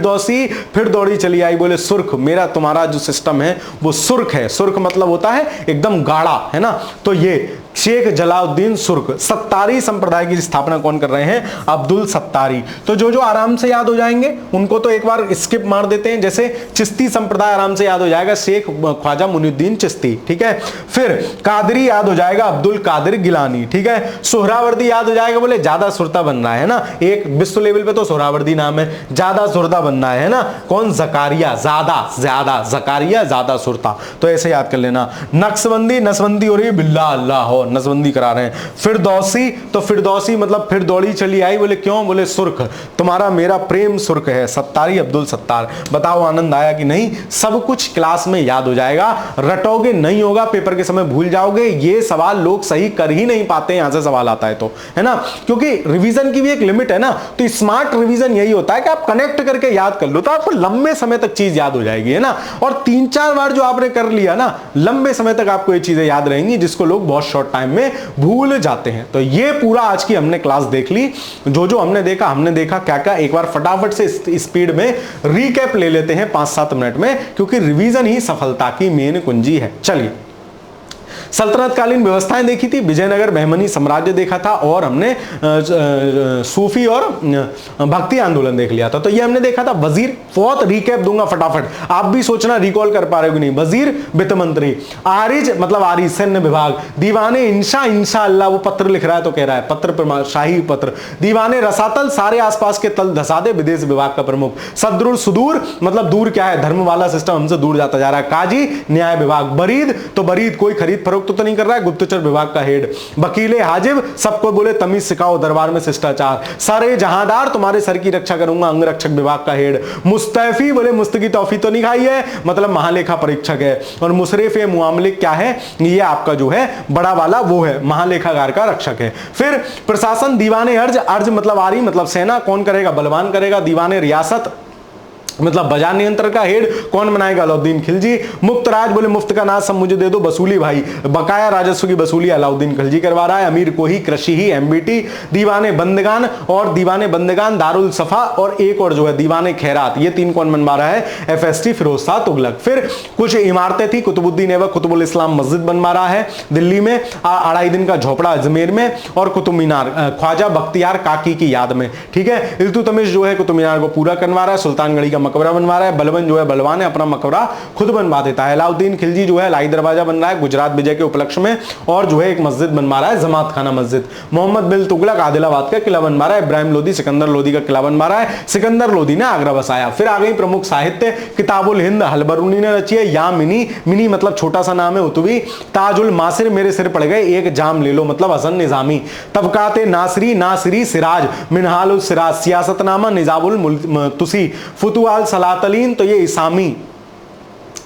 दौड़ी चली आई, बोले सुर्ख, मेरा तुम्हारा जो सिस्टम है वो सुर्ख है। सुर्ख मतलब होता है एकदम गाढ़ा, है ना। तो ये शेख जलाउद्दीन सुर्ख। सत्तारी संप्रदाय की स्थापना कौन कर रहे हैं? अब्दुल सत्तारी। तो जो जो आराम से याद हो जाएंगे उनको तो एक बार स्किप मार देते हैं, जैसे चिश्ती संप्रदाय आराम से याद हो जाएगा, शेख ख्वाजा मुइनुद्दीन चिश्ती, ठीक है। फिर कादरी याद हो जाएगा, अब्दुल कादिर गिलानी, ठीक है। सोहरावर्दी याद हो जाएगा, बोले ज्यादा सुरता बन रहा है ना, एक विश्व लेवल पे तो सोहरावर्दी नाम है, ज्यादा सुरता बन रहा है ना, कौन? जकारिया, ज्यादा जकारिया, ज्यादा सुरता, तो ऐसे याद कर लेना। नक्शबंदी, नसबंदी हो रही है, बिल्ला अल्लाह हो, नसबंदी करा रहे हैं। फिरदौसी, तो फिरदौसी मतलब फिर दौड़ी चली आई, बोले क्यों? बोले सुर्ख, तुम्हारा मेरा प्रेम सुर्ख है। सत्तारी, अब्दुल सत्तार। बताओ आनंद आया कि नहीं? सब कुछ क्लास में याद हो जाएगा, रटोगे नहीं होगा, पेपर के समय भूल जाओगे। ये सवाल लोग सही कर ही नहीं पाते, यहां से सवाल आता है तो, है ना, क्योंकि रिवीजन की भी एक लिमिट है ना। तो स्मार्ट रिवीजन यही होता है कि आप कनेक्ट करके याद कर लो, तो आपको लंबे समय तक चीज याद हो जाएगी, है ना। और 3-4 बार जो आपने कर लिया ना, लंबे समय तक आपको ये चीजें याद रहेंगी, जिसको लोग बहुत शॉर्ट टाइम में भूल जाते हैं। तो ये पूरा आज की हमने क्लास देख ली, जो जो हमने देखा क्या क्या, एक बार फटाफट से स्पीड में रिकैप ले लेते हैं 5-7 मिनट में, क्योंकि रिवीजन ही सफलता की मेन कुंजी है। चलिए, सल्तनतकालीन व्यवस्थाएं देखी थी, विजयनगर बहमनी साम्राज्य देखा था, और हमने सूफी और भक्ति आंदोलन देख लिया था। तो ये हमने देखा था। वजीर, बहुत रिकैप दूंगा फटाफट, आप भी सोचना रिकॉल कर पा रहे हो कि नहीं। वजीर, वित्त मंत्री। आरिज मतलब आरिज, सैन्य विभाग। दीवाने इंशा अल्लाह, वो पत्र लिख रहा है तो कह रहा है पत्र, शाही पत्र। दीवाने रसातल, सारे आसपास के तल धसा दे, विदेश विभाग का प्रमुख। सदरुल सुदूर मतलब दूर क्या है, धर्म वाला सिस्टम हमसे दूर जाता जा रहा है। काजी, न्याय विभाग। बरीद, तो बरीद कोई खरीद फरोख्त तो नहीं कर रहा है, गुप्तचर विभाग का हेड। वकीले हाजिब, सबको बोले तमीज सिखाओ, दरबार में शिष्टाचार। सारे जहांदार, तुम्हारे सर की रक्षा करूंगा, अंगरक्षक विभाग का हेड। मुस्तैफी, बोले मुस्तकी तौफी तो नहीं खाई है, मतलब महालेखा परीक्षक है। और मुशरिफ मुआमलिक क्या है? ये आपका जो है बड़ा वाला वो है, महालेखागार का रक्षक है। फिर प्रशासन, दीवाने अर्ज, अर्ज मतलब आरी मतलब सेना, कौन करेगा? बलवान करेगा। दीवाने रियासत मतलब बाजार नियंत्रण का हेड, कौन बनाएगा? अलाउद्दीन खिलजी। मुफ्त राज, बोले मुफ्त का नाज सब मुझे दे दो, वसूली भाई। बकाया राजस्व की वसूली अलाउद्दीन खिलजी करवा रहा है। अमीर को ही, कृषि ही, एमबीटी। दीवाने बंदगान, और दीवाने बंदगान दारुल सफा, और एक और जो है दीवाने खैरात। ये 3 कौन बनवा रहा है? एफएसटी फिरोज शाह तुगलक। फिर कुछ इमारतें थी, कुतुबुद्दीन ऐबक कुतुबुल इस्लाम मस्जिद बनवा रहा है दिल्ली में, 2.5 दिन का झोपड़ा अजमेर में, और कुतुब मीनार ख्वाजा बख्तियार काकी की याद में, ठीक है। इल्तुतमिश जो है कुतुब मीनार को पूरा करवा रहा है, सुल्तानगढ़ी का मकबरा बनवा रहा है। बलबन जो है बलवान है, अपना मकबरा खुद बनवा देता है। अलाउद्दीन खिलजी जो है लाई दरवाजा बन रहा है गुजरात विजय के उपलक्ष्य में, और जो है एक मस्जिद बनवा रहा है, जमात खाना मस्जिद। मोहम्मद बिन तुगलक आदिलाबाद का किला बनवा रहा है। इब्राहिम लोदी सिकंदर लोदी का किला बनवा रहा है। सिकंदर लोदी ने आगरा बसाया। फिर आ गई प्रमुख साहित्य, किताबुल हिंद हलबरूनी ने रची है। या मिनी, मिनी मतलब छोटा सा नाम है, उतवी। ताजुल मासिर, मेरे सिर पड़ गए एक जाम ले लो, मतलब हसन निजामी। तबकाते नासरी, नासरी सिराज, मिनहाल सिराज। सियासतनामा निजामुल तुसी। फुतुआल सलातलीन, तो ये इसामी,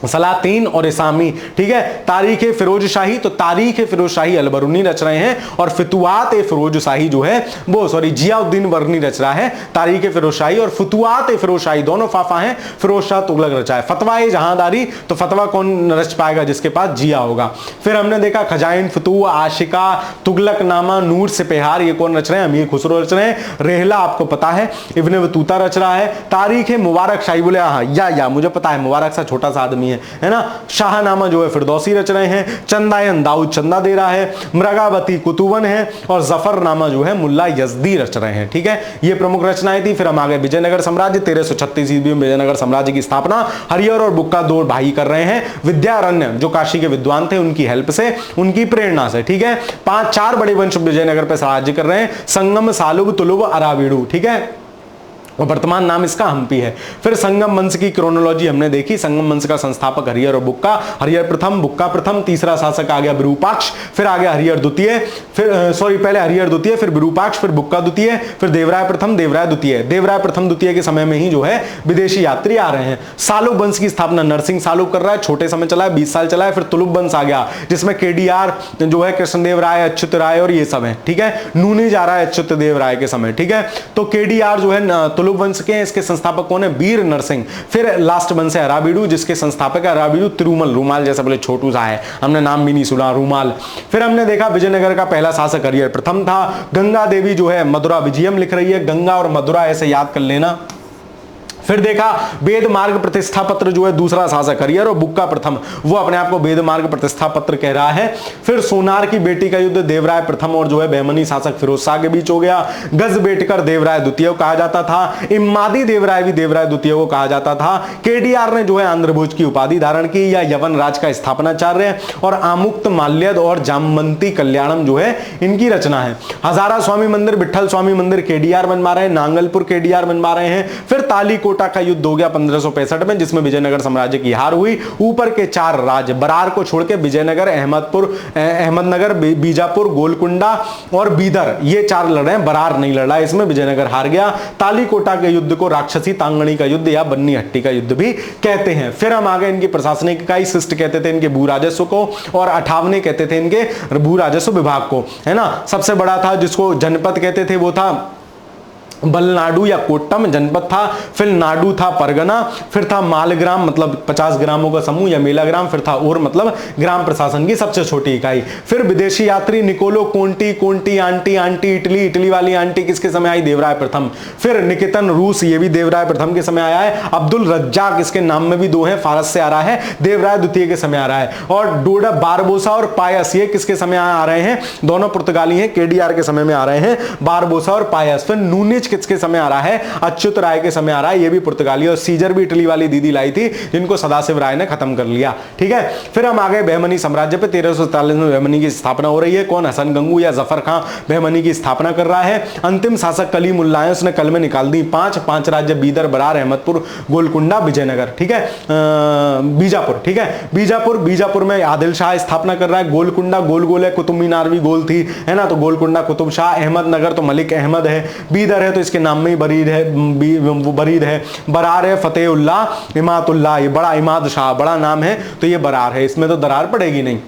सलातीन और इसामी, ठीक है। तारीख फिरोज शाही, तो तारीख फिरोज शाही अलबरूनी रच रहे हैं, और फितुआत फिरोज शाही जो है वो जियाउद्दीन वर्नी रच रहा है। तारीख फिरोज शाही और फुतुआत फिरोज शाही दोनों फाफा हैं, फिरोज शाह तुगलक रचा है। फतवा जहांदारी, तो फतवा कौन रच पाएगा? जिसके पास जिया होगा। फिर हमने देखा खजाइन फतू, आशिका, तुगलक नामा, नूर सिपहार, ये कौन रच रहे हैं? अमीर खुसरो रच रहे हैं। रेहला आपको पता है, इब्ने बतूता रच रहा है। तारीख मुबारक शाही, बोले हाँ या मुझे पता है, मुबारक सा छोटा सा आदमी है ना। शाहनामा जो है फिरदौसी रच रहे हैं। चंदायन दाऊद चंदा दे रहा है। मृगावती कुतुबन है, और जफरनामा जो है मुल्ला यजदी रच रहे हैं, ठीक है। ये प्रमुख रचनाएं थी। फिर हम आगे विजयनगर साम्राज्य, 1336 ईस्वी में विजयनगर साम्राज्य की स्थापना हरिहर और बुक्का 2 भाई कर रहे हैं। विद्यारण्य जो काशी के विद्वान थे, उनकी हेल्प से, उनकी प्रेरणा से, ठीक है। 4 बड़े वंश विजयनगर पर राज्य कर रहे हैं। संगम, सालुब, तुलुब, अरावीडू, ठीक है, और वर्तमान नाम इसका हम्पी है। फिर संगम वंश की क्रोनोलॉजी हमने देखी। संगम वंश का संस्थापक हरिहर और बुक्का, हरिहर प्रथम, बुक्का प्रथम। तीसरा शासक आ गया विरूपाक्ष, फिर आ गया हरिहर द्वितीय, फिर पहले हरिहर द्वितीय, फिर विरूपाक्ष, फिर बुक्का द्वितीय, फिर देवराय प्रथम, देवराय द्वितीय। देवराय प्रथम द्वितीय के समय में ही जो है विदेशी यात्री आ रहे हैं। सालुब वंश की स्थापना नरसिंह सालुब कर रहा है, छोटे समय चला है, 20 साल चला है। फिर तुलुब वंश आ गया, जिसमें केडीआर जो है कृष्णदेव राय, अच्युत राय और ये सब है, ठीक है। नूनी जा रहा है अच्युत देव राय के समय, ठीक है। तो केडीआर जो है तुलुब वंश के, इसके संस्थापक कौन है? वीर नरसिंह। फिर लास्ट वंश है अराबीडू, जिसके संस्थापक है अराबीडू तिरुमल, रूमाल जैसा बोले छोटू सा है, हमने नाम भी नहीं सुना, रूमाल। फिर हमने देखा विजयनगर का पहला शासक हरिहर प्रथम था। गंगा देवी जो है मधुरा विजयम लिख रही है, गंगा और मधुरा ऐसे याद कर लेना। फिर देखा वेद मार्ग प्रतिष्ठा पत्र जो है दूसरा शासक हरिहर और बुक्का प्रथम, वो अपने आप को वेद मार्ग प्रतिष्ठा पत्र कह रहा है। फिर सोनार की बेटी का युद्ध देवराय प्रथम और जो है बहमनी शासक फिरोज शाह के बीच हो गया। गज बेटकर देवराय द्वितीय कहा जाता था। इमादी देवराय भी देवराय द्वितीय को कहा जाता था। केडीआर ने जो है आंध्रभुज की उपाधि धारण की या यवन राज का स्थापनाचार्य, और आमुक्त माल्यद और जामवंती कल्याणम जो है इनकी रचना है। हजारा स्वामी मंदिर, विठल स्वामी मंदिर केडीआर बनवा रहे हैं, नांगलपुर केडीआर बनवा रहे हैं। फिर तालीकोट का युद्ध हो गया 1565 में, जिसमें विजयनगर साम्राज्य की हार हुई। ऊपर के 4 राज्य बरार को छोड़ के विजयनगर, अहमदनगर, बीजापुर, गोलकुंडा और बीदर, ये 4 लड़ रहे हैं। बरार नहीं लड़ रहा, इसमें विजयनगर हार गया। तालीकोटा के युद्ध को राक्षसी तांगणी का युद्ध या बन्नी हट्टी का युद्ध भी कहते हैं। फिर हम आगे इनकी प्रशासनिक इकाई शिष्ट कहते थे इनके भू राजस्व को, और 58 कहते थे इनके भू राजस्व विभाग को, है ना। सबसे बड़ा था जिसको जनपद कहते थे वो था बलनाडु या कोट्टम जनपद था। फिर नाडु था परगना। फिर था मालग्राम मतलब 50 ग्रामों का समूह या मेलाग्राम। फिर था और मतलब ग्राम प्रशासन की सबसे छोटी इकाई। फिर विदेशी यात्री Niccolo Conti, Conti aunty, aunty Italy, Italy वाली आंटी किसके समय आई? देवराय प्रथम। फिर निकेतन रूस, ये भी देवराय प्रथम के समय आया है। अब्दुल रज्जाक, इसके नाम में भी 2 हैं, फारस से आ रहा है, देवराय द्वितीय के समय आ रहा है। और डोडा बारबोसा और पायस, ये किसके समय आ रहे हैं? दोनों पुर्तगाली हैं, केडीआर के समय में आ रहे हैं, बारबोसा और पायस। फिर नूनिच किसके समय आ रहा है? अच्युत राय के समय आ रहा है, ये भी पुर्तगाली। और सीजर भी इटली वाली दीदी लाई थी, जिनको सदाशिव राय ने खत्म कर लिया। ठीक है, फिर हम आ गए बहमनी साम्राज्य पे। 1347 में बहमनी की स्थापना हो रही है। कौन? हसन गंगू या जफर खां बहमनी की स्थापना कर रहा है। अंतिम शासक कलीमुल्लाह है, उसने कल में निकाल दी 5 राज्य बीदर, बरार, अहमदपुर, गोलकुंडा, विजयनगर। ठीक है, बीजापुर। ठीक है, बीजापुर में आदिल शाह स्थापना कर रहा है। गोलकुंडा गोल गोल है, कुतुब मीनार भी गोल थी, है ना, तो गोलकुंडा कुतुब शाह। अहमदनगर तो मलिक अहमद है। बीदर है तो इसके नाम में ही बरीद है। बरार है फतेहुल्लाह इमातुल्लाह, ये बड़ा इमाद शाह बड़ा नाम है, तो ये बरार है, इसमें तो दरार पड़ेगी नहीं।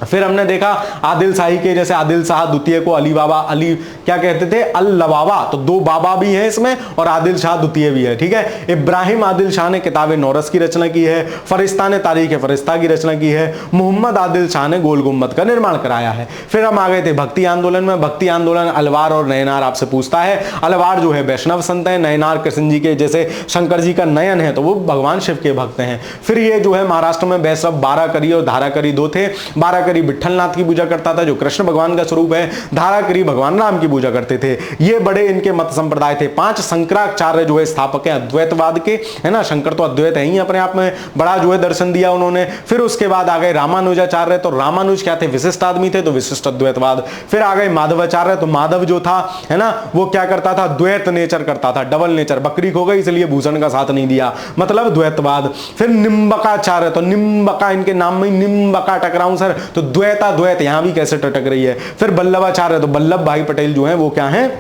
फिर हमने देखा आदिल शाही के, जैसे आदिल शाह द्वितीय को अली बाबा, अली क्या कहते थे? अल-लबाबा, तो 2 बाबा भी हैं इसमें, और आदिल शाह द्वितीय भी है। ठीक है, इब्राहिम आदिल शाह ने किताब नौरस की रचना की है। फरिश्ता ने तारीख फरिश्ता की रचना की है। मोहम्मद आदिल शाह ने गोल गुम्बद का निर्माण कराया है। फिर हम आ गए थे भक्ति आंदोलन में। भक्ति आंदोलन अलवार और नयनार आपसे पूछता है। अलवार जो है वैष्णव संत है, नयनार कृष्ण जी के, जैसे शंकर जी का नयन है तो वो भगवान शिव के भक्त हैं। फिर ये जो है महाराष्ट्र में वैष्णव 12 करी और धाराकरी 2 थे। 12 करी विठलनाथ की पूजा करता था, जो कृष्ण भगवान का स्वरूप है। धाराकरी भगवान राम की पूजा करते थे। ये बड़े इनके मत संप्रदाय थे। 5 शंकराचार्य जो है स्थापक है अद्वैतवाद के, है ना, शंकर तो अद्वैत है ही अपने आप में, बड़ा जो है दर्शन दिया उन्होंने। फिर उसके बाद आ गए रामानुजाचार्य, तो रामानुज क्या थे? विशिष्ट आदमी थे, तो विशिष्ट अद्वैतवाद। फिर आ गए माधवाचार्य, तो माधव जो था, है ना, वो क्या करता था? द्वैत नेचर करता था, डबल नेचर। बकरी खो गई इसलिए भूषण का साथ नहीं दिया, मतलब द्वैतवाद। फिर निम्बकाचार्य, तो निम्बका इनके नाम में निम्बका टकराऊं सर, तो द्वैत यहां भी कैसे टटक रही है। फिर बल्लभाचार्य, तो वल्लभ भाई पटेल जो है वो क्या है?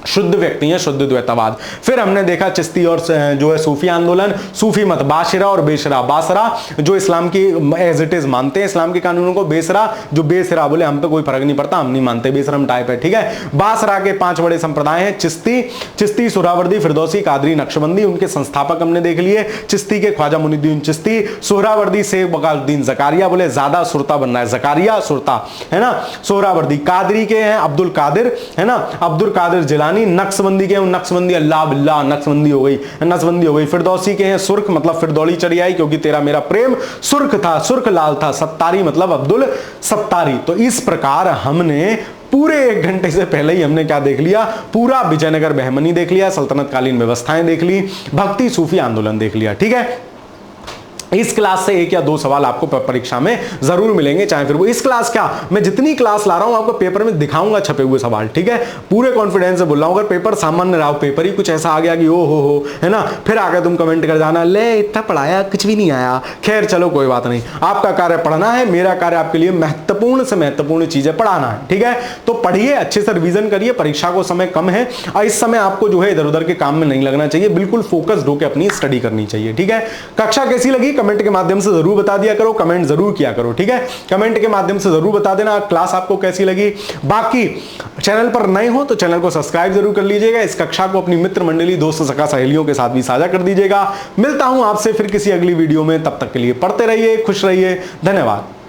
शुद्ध व्यक्ति है, शुद्ध द्वैतवाद। फिर हमने देखा चिश्ती और जो है सूफी आंदोलन, सूफी मत, बाशिरा और बेशरा। बासरा जो इस्लाम की एज इट इज मानते हैं इस्लाम के कानूनों को, बेसरा जो बेसरा बोले हम पे कोई फर्क नहीं पड़ता, हम नहीं मानते, बेशरम टाइप है। ठीक है, बासरा के 5 बड़े संप्रदाय हैं, चिश्ती, सुहरावर्दी, फिरदौसी, कादरी, नक्शबंदी। उनके संस्थापक हमने देख लिए। चिश्ती के ख्वाजा मुइनुद्दीन चिश्ती, सुहरावर्दी से वकालुद्दीन जकारिया, बोले ज्यादा सुरता बनना है, जकारिया सुरता, है ना, सोहरावर्दी। कादरी के हैं अब्दुल कादिर, है ना, अब्दुल कादिर जिलानी। नक्शबंदी के नक्शबंदी, अल्लाह बिल्लाह, नक्शबंदी हो गई। फिरदौसी के हैं सुर्ख, मतलब फिरदौली चढ़ी आई क्योंकि तेरा मेरा प्रेम सुर्ख था, सुर्ख लाल था। सत्तारी मतलब अब्दुल सत्तारी। तो इस प्रकार हमने पूरे 1 घंटे से पहले ही हमने क्या देख लिया? पूरा विजयनगर बहमनी देख लिया, सल्तनत कालीन व्यवस्थाएं देख ली, भक्ति सूफी आंदोलन देख लिया। ठीक है, इस क्लास से 1 या 2 सवाल आपको परीक्षा में जरूर मिलेंगे, चाहे फिर वो इस क्लास क्या, मैं जितनी क्लास ला रहा हूं आपको पेपर में दिखाऊंगा छपे हुए सवाल। ठीक है, पूरे कॉन्फिडेंस से बोल रहा हूं। अगर पेपर सामान्य रहा, पेपर ही कुछ ऐसा आ गया कि ओ हो, है ना, फिर आगे तुम कमेंट कर जाना ले इतना पढ़ाया कुछ भी नहीं आया। खैर चलो कोई बात नहीं, आपका कार्य पढ़ना है, मेरा कार्य आपके लिए महत्वपूर्ण से महत्वपूर्ण चीजें पढ़ाना है। ठीक है, तो पढ़िए, अच्छे से रिवीजन करिए, परीक्षा को समय कम है और इस समय आपको जो है इधर उधर के काम में नहीं लगना चाहिए, बिल्कुल फोकस्ड होकर अपनी स्टडी करनी चाहिए। ठीक है, कक्षा कैसी लगी कमेंट के माध्यम से जरूर बता दिया करो, कमेंट जरूर किया करो। ठीक है, कमेंट के माध्यम से जरूर बता देना क्लास आपको कैसी लगी। बाकी चैनल पर नए हो तो चैनल को सब्सक्राइब जरूर कर लीजिएगा। इस कक्षा को अपनी मित्र मंडली, दोस्त सखा सहेलियों के साथ भी साझा कर दीजिएगा। मिलता हूं आपसे फिर किसी अगली वीडियो में, तब तक के लिए पढ़ते रहिए, खुश रहिए, धन्यवाद।